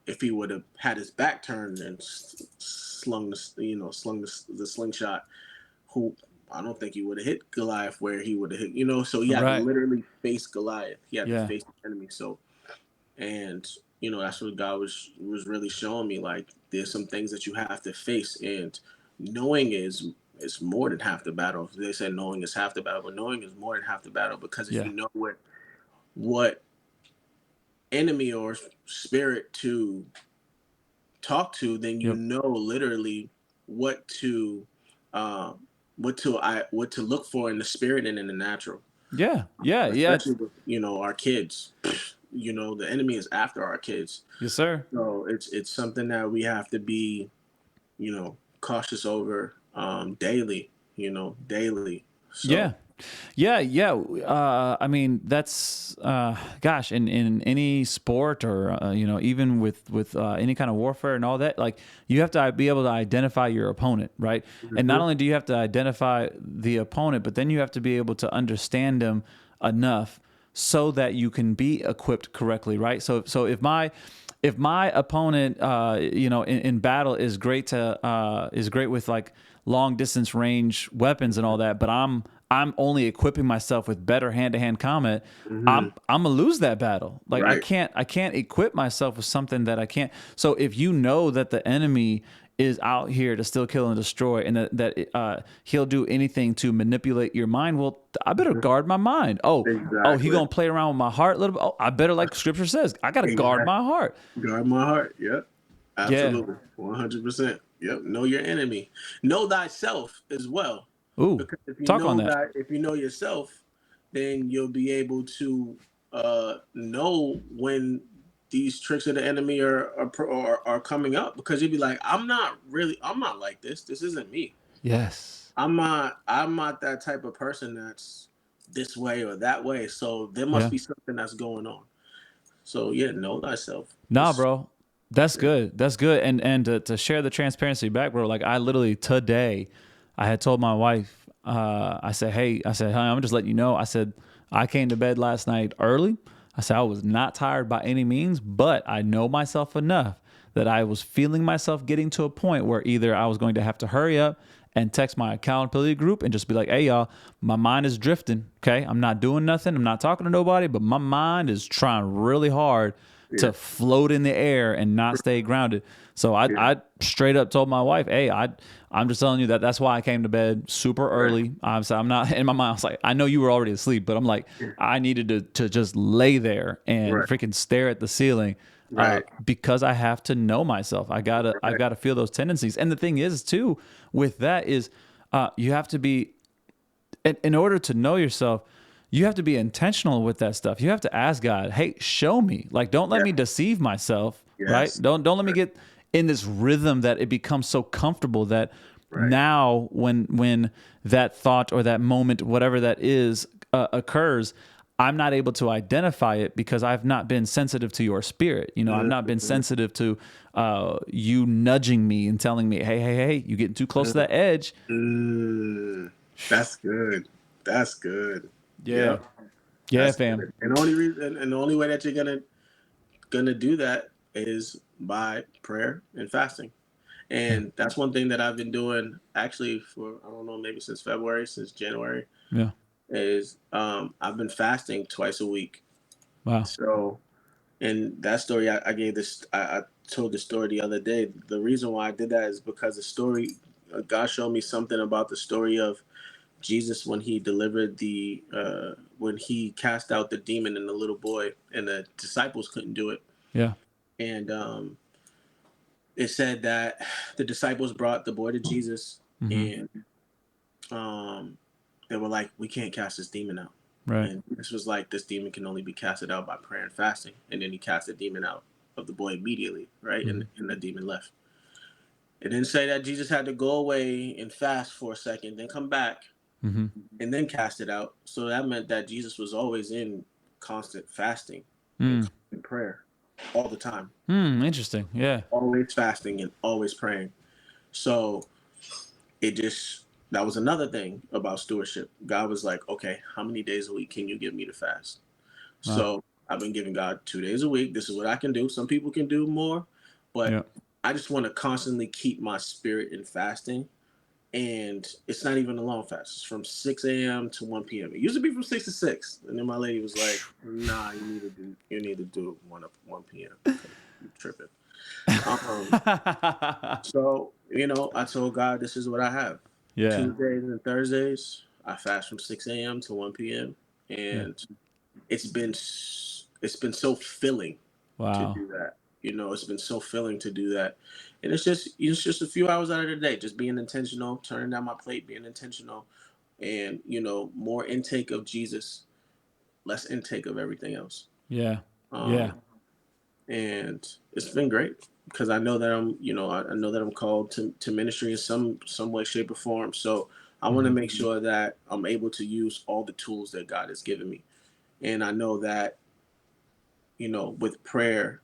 if he would have had his back turned and slung the slingshot, who I don't think he would have hit Goliath where he would have hit. So he had to Right. literally face Goliath. He had to Yeah. face the enemy. So, and that's what God was really showing me. Like, there's some things that you have to face, and knowing is it's more than half the battle. They said knowing is half the battle, but knowing is more than half the battle, because if Yeah. you know what enemy or spirit to talk to, then you Yep. know literally what to what to look for in the spirit and in the natural. Yeah. Yeah. Yeah. Especially with, our kids. The enemy is after our kids. Yes, sir. So it's something that we have to be, cautious over, daily, daily. So Yeah. Yeah, yeah. I mean, that's gosh, in any sport or even with any kind of warfare and all that, like you have to be able to identify your opponent, right? And not mhm, only do you have to identify the opponent, but then you have to be able to understand them enough so that you can be equipped correctly, right? So if my opponent, in battle is great with like long distance range weapons and all that, but I'm only equipping myself with better hand to hand combat, mhm, I'm gonna lose that battle. Like right, I can't equip myself with something that I can't. So if you know that the enemy is out here to still kill and destroy, and that he'll do anything to manipulate your mind, well, I better mhm, guard my mind. Oh, he exactly, gonna play around with my heart a little bit. Oh, I better, like Scripture says, I gotta guard exactly. my heart. Guard my heart. Yep, Yeah. absolutely, 100%. Yep, know your enemy, know thyself as well, Ooh, because talk on that. if you know yourself, then you'll be able to know when these tricks of the enemy are coming up, because you'll be like, I'm not like this. This isn't me. Yes. I'm not that type of person that's this way or that way. So there must Yeah. be something that's going on. So yeah, know thyself. Nah, It's bro. That's yeah. good. That's good. And to share the transparency back, bro, like I literally today I had told my wife, I said, honey, I'm just letting you know. I said, I came to bed last night early. I said I was not tired by any means, but I know myself enough that I was feeling myself getting to a point where either I was going to have to hurry up and text my accountability group and just be like, hey, y'all, my mind is drifting. Okay. I'm not doing nothing. I'm not talking to nobody, but my mind is trying really hard Yeah. to float in the air and not stay grounded. So Yeah. I straight up told my wife, hey, I'm just telling you that's why I came to bed super Right. early. I'm not in my mind. I was like, I know you were already asleep, but I'm like, Yeah. I needed to just lay there and Right. freaking stare at the ceiling Right. because I have to know myself. I've Right. got to feel those tendencies. And the thing is, too, with that is you have to be in order to know yourself. You have to be intentional with that stuff. You have to ask God, "Hey, show me." Like, don't let Yeah. me deceive myself, right? Yes. Don't let me get in this rhythm that it becomes so comfortable that Right. now when that thought or that moment, whatever that is, occurs, I'm not able to identify it because I've not been sensitive to your spirit. I've not been Mhm. sensitive to you nudging me and telling me, "Hey, hey, hey, you getting too close to that edge." Mm. That's good. That's good. Yeah, Yep. yeah, That's fam. good. And the only reason and the only way that you're gonna do that is by prayer and fasting. Yeah, And that's one thing that I've been doing actually for, I don't know, maybe since February, since January, yeah. is I've been fasting twice a week. Wow. So, and that story I gave this, I told the story the other day. The reason why I did that is because the story, God showed me something about the story of Jesus when he delivered when he cast out the demon in the little boy, and the disciples couldn't do it. Yeah. And it said that the disciples brought the boy to Jesus, Hmm. and they were like, "We can't cast this demon out." Right. And this was like, this demon can only be casted out by prayer and fasting. And then he cast the demon out of the boy immediately, right? And, Hmm. and the demon left. It didn't say that Jesus had to go away and fast for a second, then come back Hmm. and then cast it out. So that meant that Jesus was always in constant fasting and Mm. constant prayer all the time, Interesting. Yeah. always fasting and always praying. So it just, that was another thing about stewardship. God was like, okay, how many days a week can you give me to fast? Wow. So I've been giving God 2 days a week. This is what I can do. Some people can do more, but Yeah. I just want to constantly keep my spirit in fasting. And it's not even a long fast. It's from 6 a.m. to 1 p.m. It used to be from 6 to 6. And then my lady was like, nah, you need to do it 1 p.m. because you're tripping. Um, so, I told God, this is what I have. Yeah. Tuesdays and Thursdays, I fast from 6 a.m. to 1 p.m. Yeah. And it's been so filling to Wow. do that. It's been so filling to do that, and it's just a few hours out of the day, just being intentional, turning down my plate, being intentional, and more intake of Jesus, less intake of everything else. Yeah. Yeah. Um, and it's been great because I know that I know that I'm called to ministry in some way, shape, or form. So I want to Hmm. make sure that I'm able to use all the tools that God has given me, and I know that with prayer,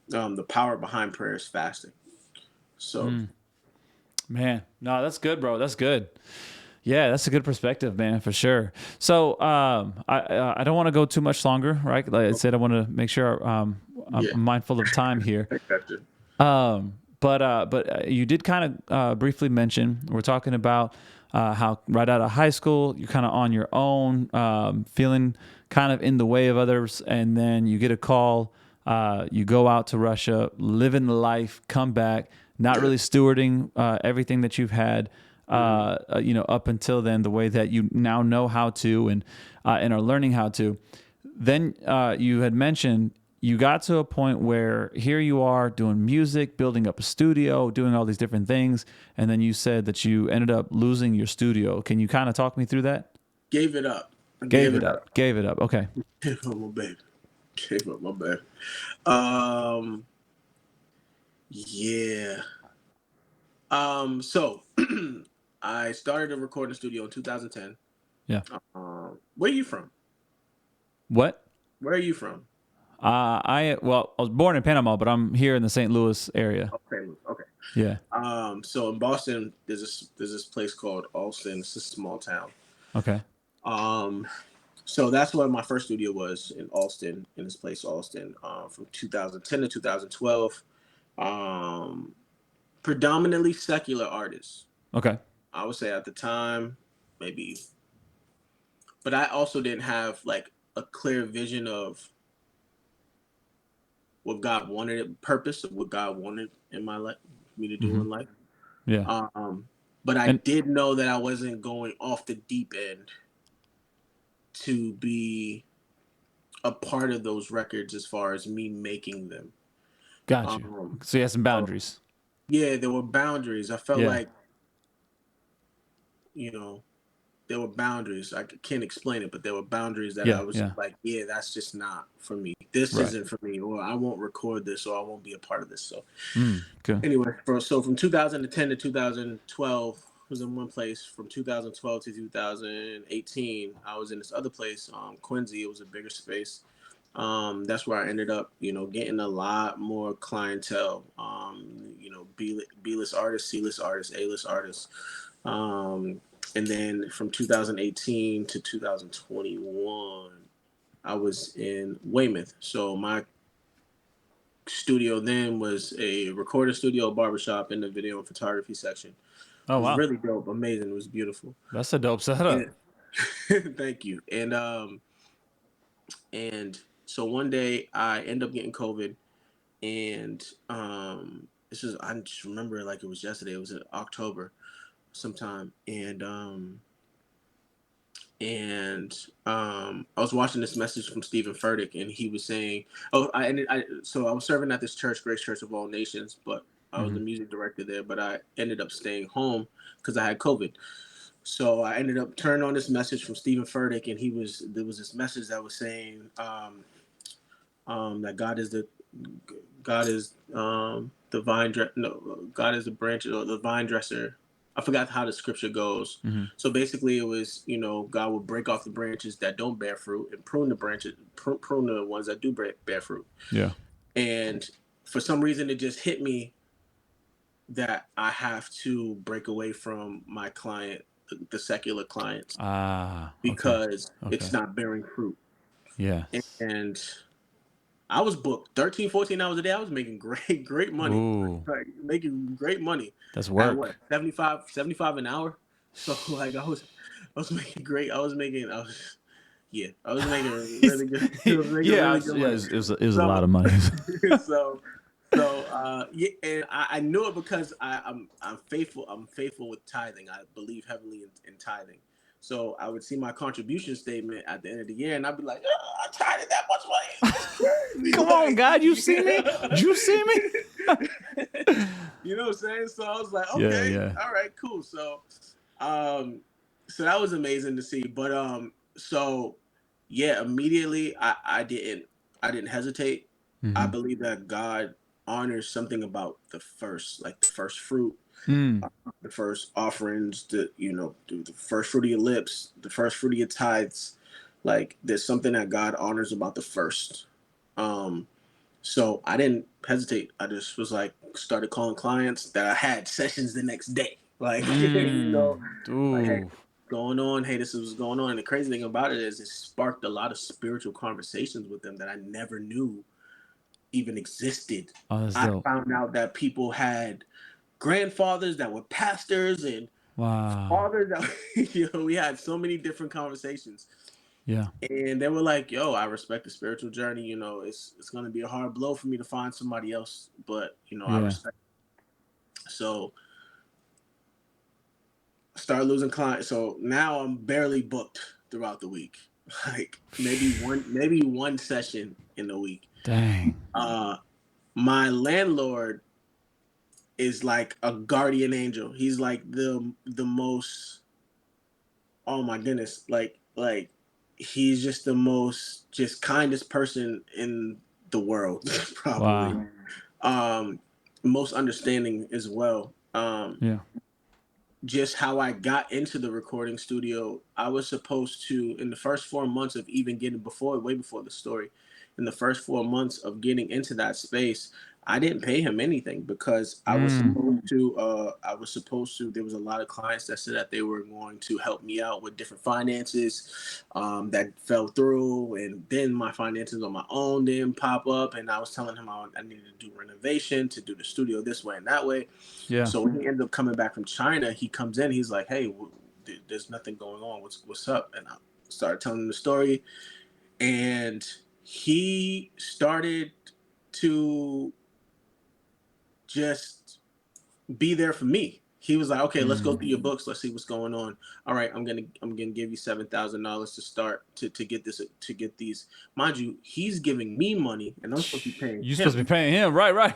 the power behind prayer is fasting. So Mm. Man, no, that's good, bro. That's good. Yeah, that's a good perspective, man, for sure. So, I don't want to go too much longer, right? Like I said, I want to make sure I'm yeah, mindful of time here. I got you. But you did kind of briefly mention we're talking about how right out of high school you're kind of on your own, feeling kind of in the way of others, and then you get a call. You go out to Russia, living the life, come back, not Yeah. really stewarding everything that you've had, Mhm. up until then, the way that you now know how to and are learning how to. Then you had mentioned you got to a point where here you are doing music, building up a studio, doing all these different things, and then you said that you ended up losing your studio. Can you kind of talk me through that? Gave it up. I Gave gave it it up. up. Gave it up. Okay. Gave up my baby. Gave up my baby. Um. Yeah. So I started a recording studio in 2010. Yeah. Where are you from? What? Where are you from? I was born in Panama, but I'm here in the St. Louis area. Okay. Okay. Yeah. So in Boston, there's this place called Alston. It's a small town. Okay. Um, so that's where my first studio was, in Alston, in this place, Alston, from 2010 to 2012. Um, Predominantly secular artists. Okay. I would say at the time, maybe, but I also didn't have like a clear vision of what God wanted, purpose of what God wanted in my life, me to do Hmm. in life. Yeah. But I And did know that I wasn't going off the deep end to be a part of those records as far as me making them. got you. Um, So you have some so boundaries. yeah, there were boundaries. I felt Yeah. like, you know, there were boundaries. I can't explain it, but there were boundaries that I Yeah. was Yeah. just like, yeah, that's just not for me. This Right. isn't for me, or I won't record this, or I won't be a part of this. So Good. anyway, from 2010 to 2012 was in one place. From 2012 to 2018, I was in this other place, Quincy. It was a bigger space. That's where I ended up, getting a lot more clientele. B-list artists, C-list artists, A-list artists. Um, and then from 2018 to 2021, I was in Weymouth. So my studio then was a recording studio, barbershop, and the video and photography section. Oh It was wow, really dope, amazing. It was beautiful. that's a dope setup. And thank you. And so one day I end up getting COVID, and I just remember it like it was yesterday. It was in October sometime, and I was watching this message from Stephen Furtick, and he was saying, "Oh, so I was serving at this church, Grace Church of All Nations, but I was Hmm. the music director there. But I ended up staying home because I had COVID. So I ended up turning on this message from Stephen Furtick, and there was this message that was saying that God is the no, God is the branch or the vine dresser. I forgot how the scripture goes. Hmm. So basically, it was God will break off the branches that don't bear fruit and prune the branches, prune the ones that do bear fruit. Yeah. And for some reason, it just hit me that I have to break away from my client, the secular clients, Ah. Okay. because Okay. it's not bearing fruit. Yeah. And I was booked 13, 14 hours a day. I was making great money. Ooh, Like making great money that's at what, work. 75 an hour. So like I was making great. I was making really good. I was making Yeah. really good Yeah. money. It was a lot So of money. so So yeah, and I knew it because I'm faithful. I'm faithful with tithing. I believe heavily in tithing. So I would see my contribution statement at the end of the year, and I'd be like, oh, I tithed that much money. That's crazy. Come on, God, you see me? Did you see me? You know what I'm saying? So I was like, Yeah, okay, yeah. all right, cool. Um, so that was amazing to see. But so yeah, immediately I didn't hesitate. I Mm-hmm. believe that God honors something about the first, like the first fruit, Mm. the first offerings, the first fruit of your lips, the first fruit of your tithes. Like there's something that God honors about the first. Um, so I didn't hesitate. I just was like, started calling clients that I had sessions the next day. Like, Mm. like, hey, Ooh. going on. Hey, this is what's going on. And the crazy thing about it is it sparked a lot of spiritual conversations with them that I never knew even existed. Oh, that's I dope. found out that people had grandfathers that were pastors and Wow. fathers that, we had so many different conversations. Yeah. And they were like, "Yo, I respect the spiritual journey. It's gonna be a hard blow for me to find somebody else, but I Yeah. respect." So start losing clients. So now I'm barely booked throughout the week. Like maybe one session in the week. Dang. Uh, my landlord is like a guardian angel. He's like the most. Oh my goodness, like he's just the most just kindest person in the world, probably. Wow. Um, most understanding as well. Yeah. Just how I got into the recording studio, I was supposed to, in the first 4 months of even getting way before the story, in the first 4 months of getting into that space, I didn't pay him anything because Mm. there was a lot of clients that said that they were going to help me out with different finances that fell through. And then my finances on my own didn't pop up. And I was telling him I needed to do renovation to do the studio this way and that way. Yeah. So when he ended up coming back from China, he comes in. He's like, "Hey, there's nothing going on. What's up?" And I started telling him the story, and he started to just be there for me. He was like, "Okay, let's go Mm. through your books. Let's see what's going on. All right, I'm gonna give you $7,000 to start to get this to get these. Mind you, he's giving me money, and I'm supposed to be paying You supposed to be him. paying him, right? Right.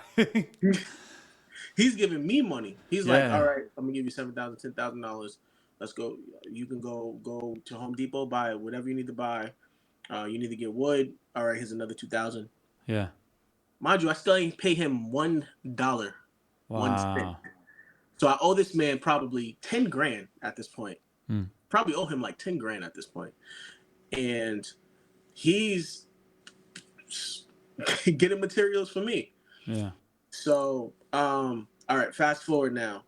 He's giving me money. He's like, all Yeah. right, I'm gonna give you $7,000, $10,000. Let's go. You can go to Home Depot, buy whatever you need to buy. You need to get wood. All right, here's another 2,000. Yeah. Mind you, I still ain't pay him $1, 1 cent. Wow. So I owe this man probably 10 grand at this point. Mm. Probably owe him like 10 grand at this point. And he's getting materials for me. Yeah. So all right, fast forward now.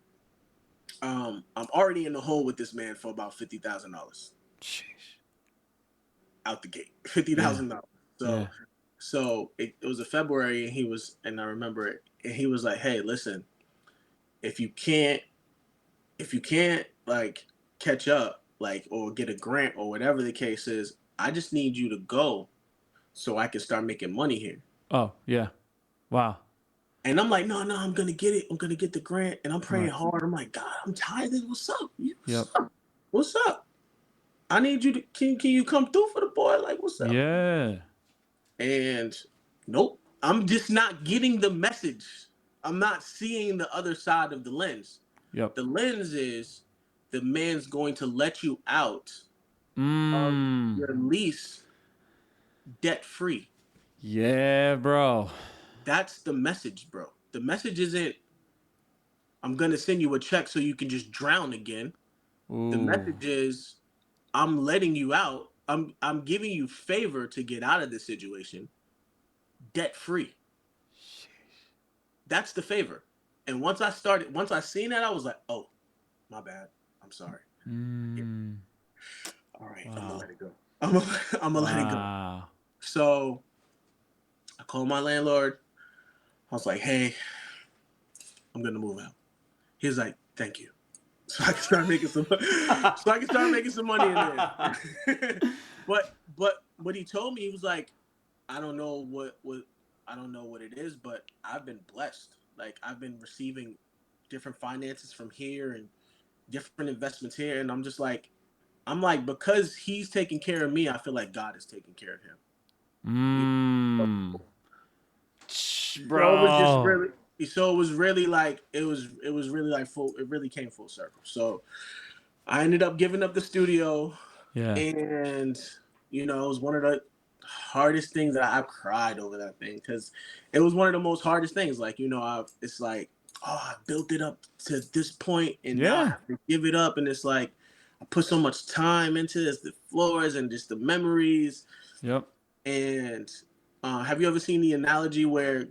I'm already in the hole with this man for about $50,000 Sheesh. out the gate. fifty Yeah. thousand dollars. Yeah. So it was a February, and I remember it. And he was like, "Hey, listen, if you can't, like catch up, like or get a grant or whatever the case is, I just need you to go so I can start making money here." Oh, yeah. Wow. And I'm like, "No, no, I'm gonna get it. I'm gonna get the grant." And I'm praying Right. hard. I'm like, "God, I'm tired. What's up? What's Yep. up? What's up? I need you to can you come through for the boy? Like, what's up?" Yeah. And nope, I'm just not getting the message. I'm not seeing the other side of the lens. Yep. The lens is the man's going to let you out of Mm. your lease debt free. Yeah, bro. That's the message, bro. The message isn't I'm gonna send you a check so you can just drown again. The Ooh. message is I'm letting you out. I'm giving you favor to get out of this situation debt free. That's the favor. And once I seen that, I was like, "Oh, my bad. I'm sorry. Yeah. Mm. All right, I'm gonna Wow. let it go. I'm gonna let it go." Wow. So I called my landlord. I was like, "Hey, I'm gonna move out." He's like, "Thank you." So I can start making some. So I can start making some money in there. but what he told me, he was like, "I don't know what I don't know what it is, but I've been blessed. Like I've been receiving different finances from here and different investments here, and I'm like, because he's taking care of me, I feel like God is taking care of him. You know? Mm. So it was just Bro. really, so it was really like it was really like full. It really came full circle. So I ended up giving up the studio, Yeah. and it was one of the hardest things that I cried over that thing because it was one of the most hardest things. Like it's like, oh, I built it up to this point, and now I Yeah. have to give it up, and it's like I put so much time into this, the floors and just the memories. Yep. And have you ever seen the analogy where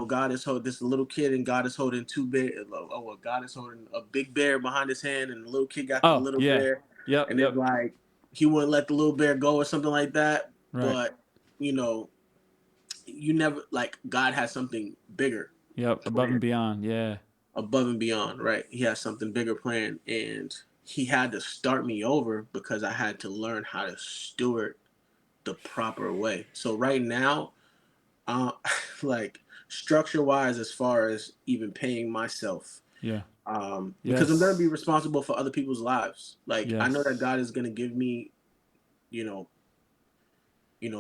God is holding this little kid and God is holding two bear? Oh, well, God is holding a big bear behind his hand, and the little kid got the Oh, little yeah. bear, Yep. and it's Yep. like he wouldn't let the little bear go or something like that. Right. But you know, you never like God has something bigger Yep. Above and planned, beyond. Yeah. above and beyond, right? He has something bigger planned, and he had to start me over because I had to learn how to steward the proper way. So right now, uh, like structure wise, as far as even paying myself, Yeah. because I'm going to be Yes. responsible for other people's lives. Like I know that Yes. God is going to give me, you know,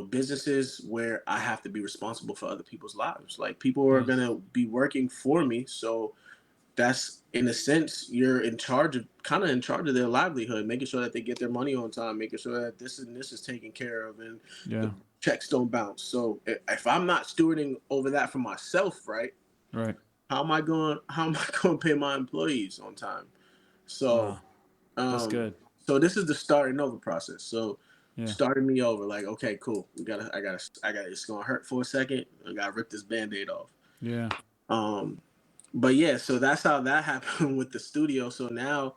businesses where I have to be responsible for other people's lives. Like people are going Yes. to be working for me, so that's in a sense you're in charge of kind of in charge of their livelihood, making sure that they get their money on time, making sure that this is taken care of, and Yeah. the checks don't bounce. So if I'm not stewarding over that for myself, right, Right. how am I going to pay my employees on time? So Wow. That's um good. so this is the starting over process. So Yeah. starting me over, like, okay, cool, I gotta, it's gonna hurt for a second, I gotta rip this band-aid off. Yeah. um but yeah, so that's how that happened with the studio. So now,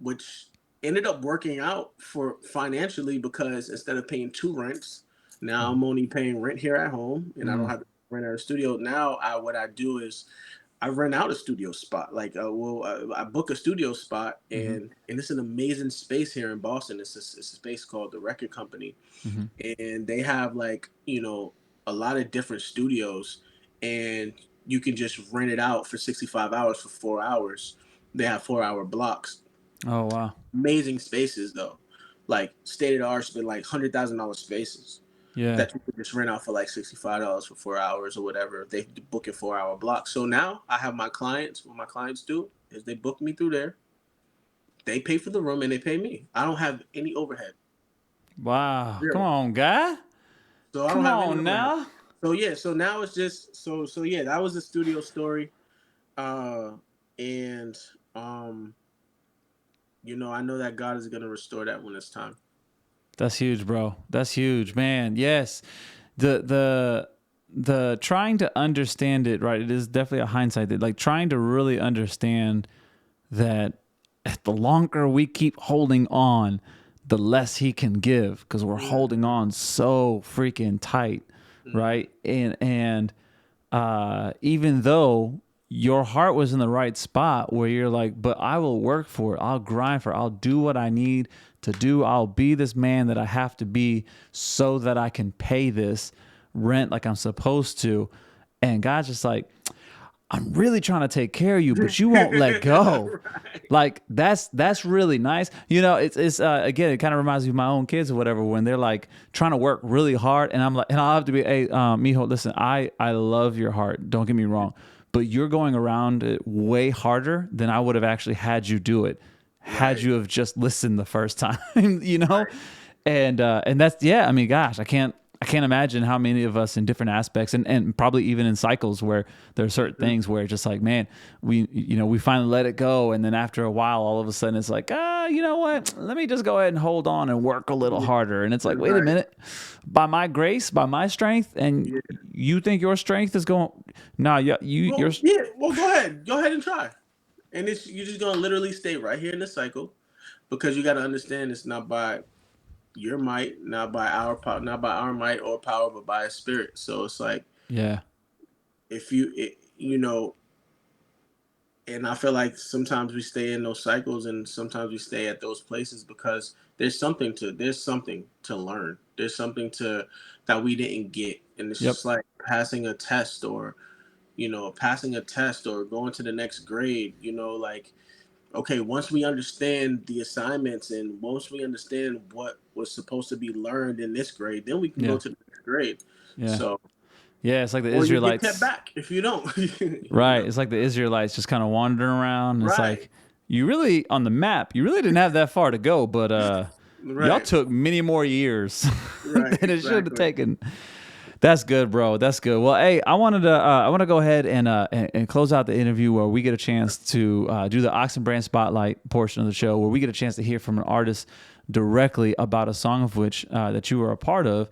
which ended up working out for financially, because instead of paying two rents, now Mhm. I'm only paying rent here at home, and I don't Mm. have to rent out a studio. Now, what I do is I rent out a studio spot. Like, I book a studio spot, Mhm. and it's an amazing space here in Boston. It's a space called the Record Company, Mhm. and they have, like, a lot of different studios, and you can just rent it out for 65 hours for 4 hours. They have 4 hour blocks. Oh wow. Amazing spaces though, like state of the art, spend like $100,000 spaces Yeah. that you could just rent out for like $65 for 4 hours or whatever. They book it 4 hour blocks. So now I have my clients. What my clients do is they book me through there. They pay for the room and they pay me. I don't have any overhead. Wow. Come Zero. on, guy. So I don't Come have any on overhead. now. So yeah, so now it's just so yeah, that was the studio story. Uh and I know that God is gonna restore that when it's time. That's huge, bro. That's huge, man. Yes. The trying to understand it, right? It is definitely a hindsight that like trying to really understand that the longer we keep holding on, the less he can give because we're holding Mm-hmm. on so freaking tight, Mm-hmm. right? And even though your heart was in the right spot where you're like, but I will work for it, I'll grind for it, I'll do what I need to do, I'll be this man that I have to be so that I can pay this rent like I'm supposed to. And God's just like, I'm really trying to take care of you, but you won't let go. Right. Like that's really nice. It's again, it kind of reminds me of my own kids or whatever when they're like trying to work really hard, and I'm like, and I'll have to be, hey, mijo, listen, I love your heart. Don't get me wrong, but you're going around it way harder than I would have actually had you do it had Right. you have just listened the first time, you know? Right. And that's, yeah, I mean, gosh, I can't imagine how many of us in different aspects and probably even in cycles where there are certain Mm-hmm. things where it's just like, man, we finally let it go. And then after a while, all of a sudden it's like, you know what? Let me just go ahead and hold on and work a little Yeah. harder. And it's like, wait a Right. minute, by my grace, by my strength, and Yeah. you think your strength is going, no, you're, Well, yeah. Well, go ahead. Go ahead and try. And it's you're just gonna literally stay right here in the cycle, because you got to understand it's not by your might, not by our power, not by our might or power, but by His Spirit. So it's like, yeah, if you, and I feel like sometimes we stay in those cycles, and sometimes we stay at those places because there's something to learn. There's something to that we didn't get. and it's Yep. just like passing a test, or passing a test or going to the next grade. Like, okay, once we understand the assignments and once we understand what was supposed to be learned in this grade, then we can go Yeah. to the next grade. Yeah. So, Yeah. It's like the or you get kept Israelites. back if you don't. Right. It's like the Israelites just kind of wandering around. It's Right, like you really on the map, you really didn't have that far to go, but y'all right, took many more years right, than it should have exactly. taken. That's good, bro. That's good. Well, hey, I want to go ahead and close out the interview where we get a chance to do the Oxen Brand Spotlight portion of the show, where we get a chance to hear from an artist directly about a song of which that you were a part of,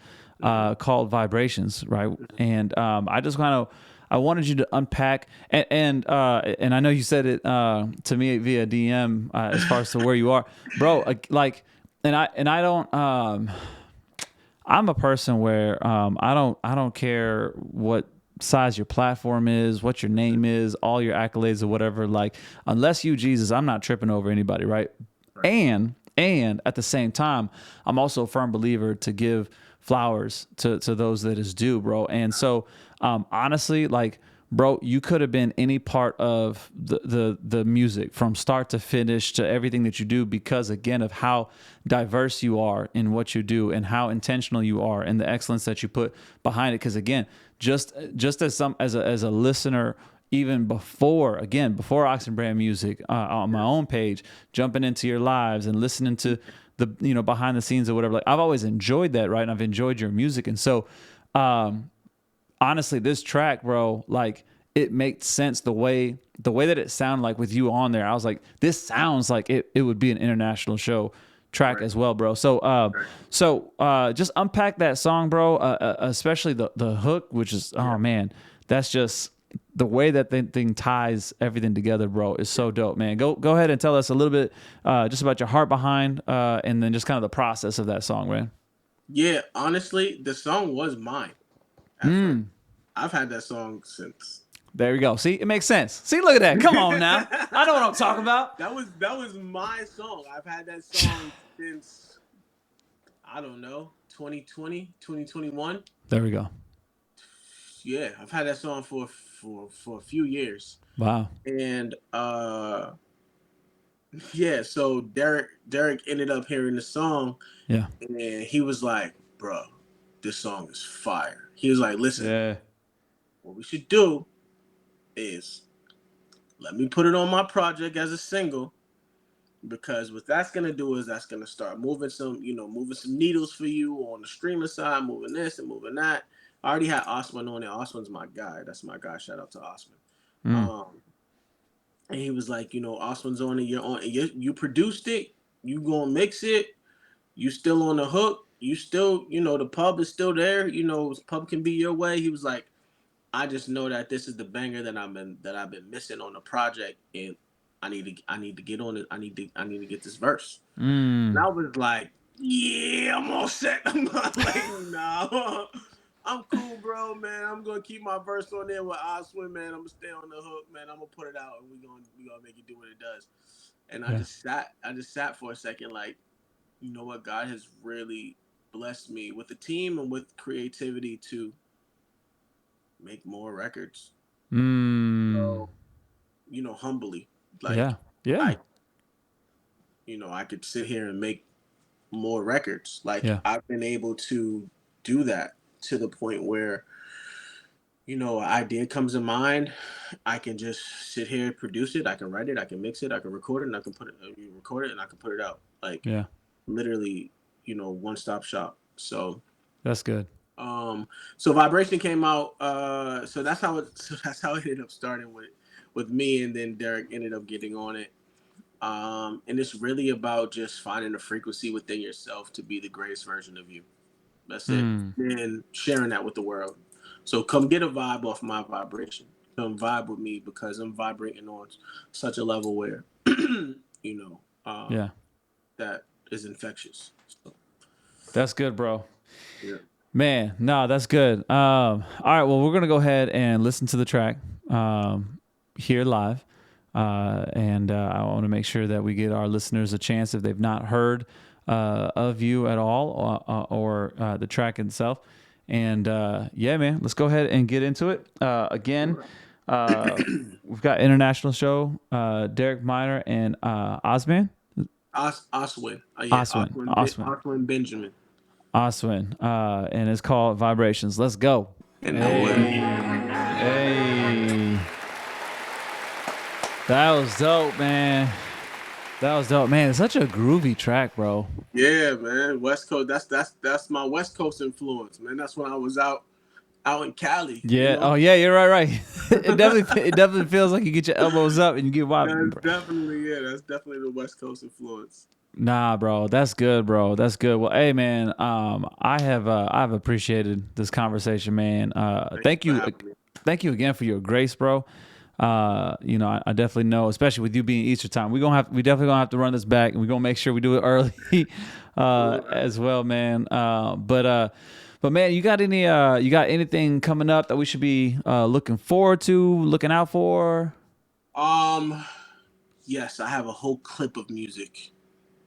called Vibrations, right? And I just kind of I wanted you to unpack and I know you said it to me via DM as far as to where you are, bro. Like, and I don't. I'm a person where I don't care what size your platform is, what your name is, all your accolades or whatever. Like, unless you Jesus, I'm not tripping over anybody, right? Right. And at the same time, I'm also a firm believer to give flowers to those that is due, bro. And so honestly, like, bro, you could have been any part of the music from start to finish to everything that you do, because again of how diverse you are in what you do and how intentional you are and the excellence that you put behind it. Because again, just as a listener, even before Oxen Brand Music, on my own page, jumping into your lives and listening to the behind the scenes or whatever, like I've always enjoyed that, right? And I've enjoyed your music. And so honestly, this track, bro, like it made sense the way that it sounded like with you on there. I was like, this sounds like it would be an international show track Right, as well, bro. So right. just unpack that song, bro, especially the hook, which is, Yeah. oh man, that's just the way that thing ties everything together, bro, is so dope, man. Go ahead and tell us a little bit just about your heart behind and then just kind of the process of that song, man. Yeah, honestly, the song was mine at first. I've had that song since. There we go. See, it makes sense. See, look at that. Come on now. I know what I'm talking about. That was my song. I've had that song since, I don't know, 2020, 2021. There we go. Yeah, I've had that song for a few years. Wow. And yeah, so Derek ended up hearing the song, Yeah. and he was like, "Bro, this song is fire." He was like, "Listen, Yeah. what we should do is let me put it on my project as a single, because what that's gonna do is that's gonna start moving some needles for you on the streamer side, moving this and moving that." I already had Osman on it. Osman's my guy. That's my guy. Shout out to Osman. Mm. And he was like, Osman's on it. You're on. You produced it. You gonna mix it. You still on the hook. You still, the pub is still there. Pub can be your way. He was like, I just know that this is the banger that I've been missing on the project, and I need to get on it. I need to get this verse. And Mm. I was like, yeah, I'm all set. I'm not like, no, I'm cool, bro, man. I'm gonna keep my verse on there with Oswin, man. I'm gonna stay on the hook, man. I'm gonna put it out, and we gonna make it do what it does. And I Yeah. just sat for a second, like, you know what? God has really blessed me with a team and with creativity to make more records. Mm. So, humbly, like, Yeah. Yeah. I, I could sit here and make more records. Like, Yeah. I've been able to do that to the point where, an idea comes in mind. I can just sit here, produce it. I can write it. I can mix it. I can record it, and I can record it, and I can put it out. Like, Yeah. literally, one stop shop. So, That's good. um, so Vibration came out. So that's how it. So that's how it ended up starting with me, and then Derek ended up getting on it. And it's really about just finding a frequency within yourself to be the greatest version of you. That's it. Mm. And sharing that with the world. So come get a vibe off my vibration. Come vibe with me, because I'm vibrating on such a level where, you know, um, Yeah. that is infectious. So, That's good, bro. yeah. Man, no, that's good. All right, well, we're gonna go ahead and listen to the track here live, and I want to make sure that we get our listeners a chance, if they've not heard of you at all, or the track itself. And yeah, man, let's go ahead and get into it. Again, we've got international show, Derek Miner and Osman. Oswin. Yeah, Oswin. Oswin. Oswin Benjamin. Oswin. And it's called Vibrations. Let's go. And Hey. That was dope, man. That was dope, man. It's such a groovy track, bro. Yeah, man. West Coast. That's my West Coast influence, man. That's when I was out in Cali. Yeah. You know? Oh, yeah. You're right. It definitely feels like you get your elbows up and you get wobbly. That's definitely the West Coast influence. Nah, bro, that's good, bro. That's good. Well, hey, man, I've appreciated this conversation, man. Thank you again for your grace, bro. I definitely know, especially with you being Easter time, we definitely gonna have to run this back, and we're gonna make sure we do it early, as well, man. But man, you got anything coming up that we should be looking forward to, looking out for? Yes, I have a whole clip of music.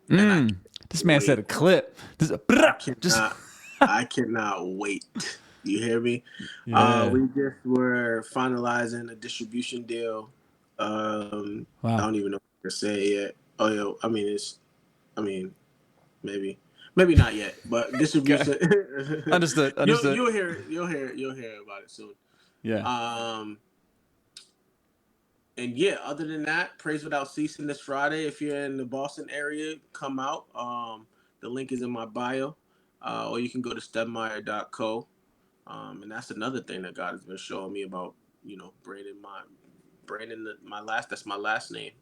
This man said a clip. I cannot wait. You hear me? Yeah. We just were finalizing a distribution deal. Wow. I don't even know what to say yet. Oh, yeah. Maybe not yet, but distribution. Understood. You'll hear about it soon. Yeah. And yeah, other than that, Praise Without Ceasing this Friday. If you're in the Boston area, come out. The link is in my bio, or you can go to stebmeyer.co. And that's another thing that God has been showing me about, that's my last name.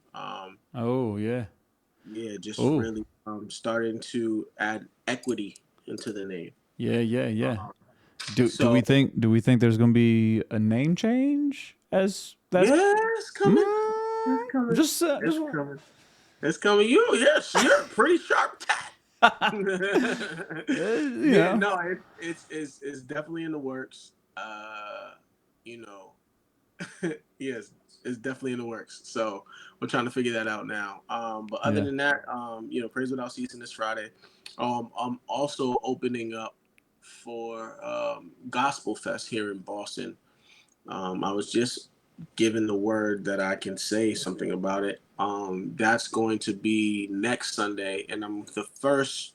Oh yeah. Yeah, just really starting to add equity into the name. Yeah. Do we think there's gonna be a name change as that's it's coming. It's coming. Just coming. It's coming. You're a pretty sharp tat. Yeah. No, it's definitely in the works. Yes, it's definitely in the works. So we're trying to figure that out now. But other than that, Praise Without Ceasing this Friday. I'm also opening up for Gospel Fest here in Boston. I was just given the word that I can say something about it. That's going to be next Sunday, and I'm the first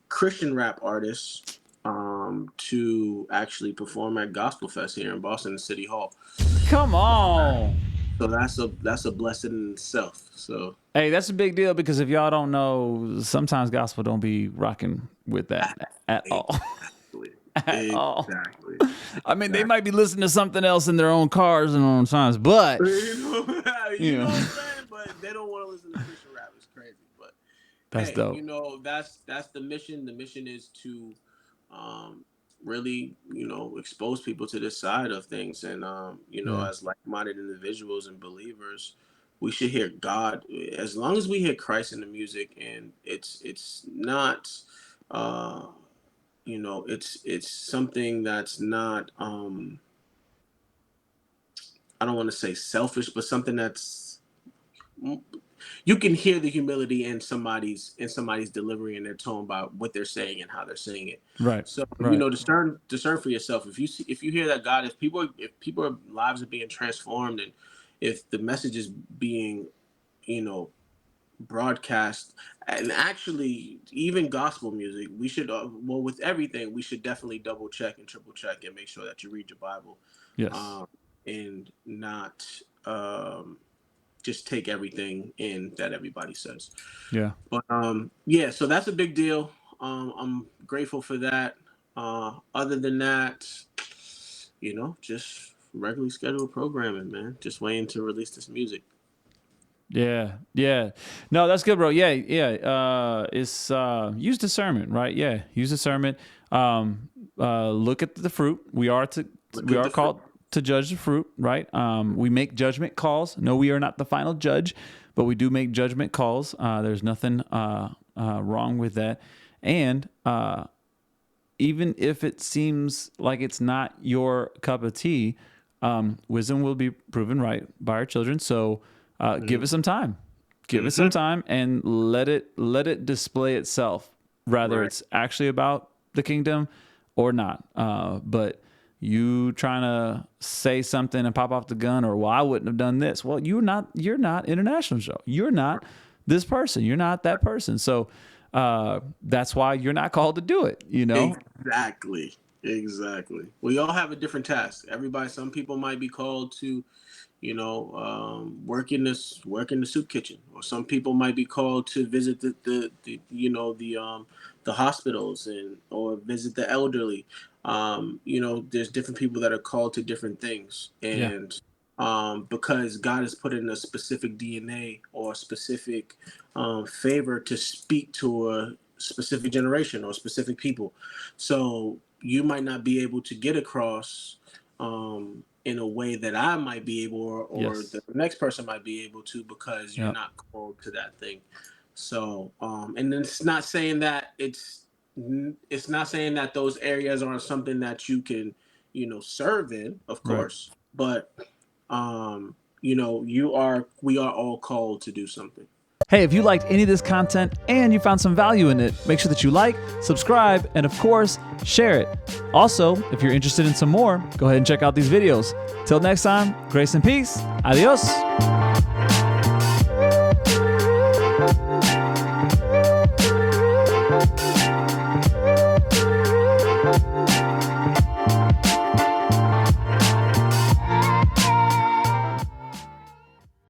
Christian rap artist to actually perform at Gospel Fest here in Boston City Hall. Come on. So that's a blessing in itself. So hey, that's a big deal, because if y'all don't know, sometimes gospel don't be rocking with that at all. At all. I mean, they might be listening to something else in their own cars and on times, but you know what I'm saying? But they don't want to listen to Christian rap. It's crazy, but that's dope. That's the mission. The mission is to really, expose people to this side of things, and as like-minded individuals and believers, we should hear God. As long as we hear Christ in the music, and it's not it's something that's not I don't want to say selfish, but something that's, you can hear the humility in somebody's delivery and their tone by what they're saying and how they're saying it. Right. So right. Discern for yourself. If you hear that God, if people lives are being transformed, and if the message is being broadcast, and actually even gospel music, we should with everything, we should definitely double check and triple check and make sure that you read your Bible. Yes. And not just take everything in that everybody says. Yeah. But so that's a big deal. I'm grateful for that. Other than that, just regularly scheduled programming, man. Just waiting to release this music. Yeah. No, that's good, bro. Yeah. It's use discernment, right? Yeah, use discernment. Look at the fruit. We are called to judge the fruit, right? We make judgment calls. No, we are not the final judge, but we do make judgment calls. There's nothing wrong with that. And even if it seems like it's not your cup of tea, wisdom will be proven right by our children. So give it some time. Give it some time and let it display itself. Rather, it's actually about the kingdom, or not. But you trying to say something and pop off the gun, or well, I wouldn't have done this. Well, you're not International Show. You're not this person. You're not that person. So that's why you're not called to do it. You know. Exactly. We all have a different task. Some people might be called to, work in the soup kitchen, or some people might be called to visit the hospitals or visit the elderly. There's different people that are called to different things, and because God has put in a specific DNA or a specific favor to speak to a specific generation or specific people, so you might not be able to get across in a way that I might be able, or the next person might be able to, because you're not called to that thing. So, and it's not saying that not saying that those areas aren't something that you can, serve in, of course, but we are all called to do something. Hey, if you liked any of this content and you found some value in it, make sure that you like, subscribe, and of course, share it. Also, if you're interested in some more, go ahead and check out these videos. Till next time, grace and peace. Adios.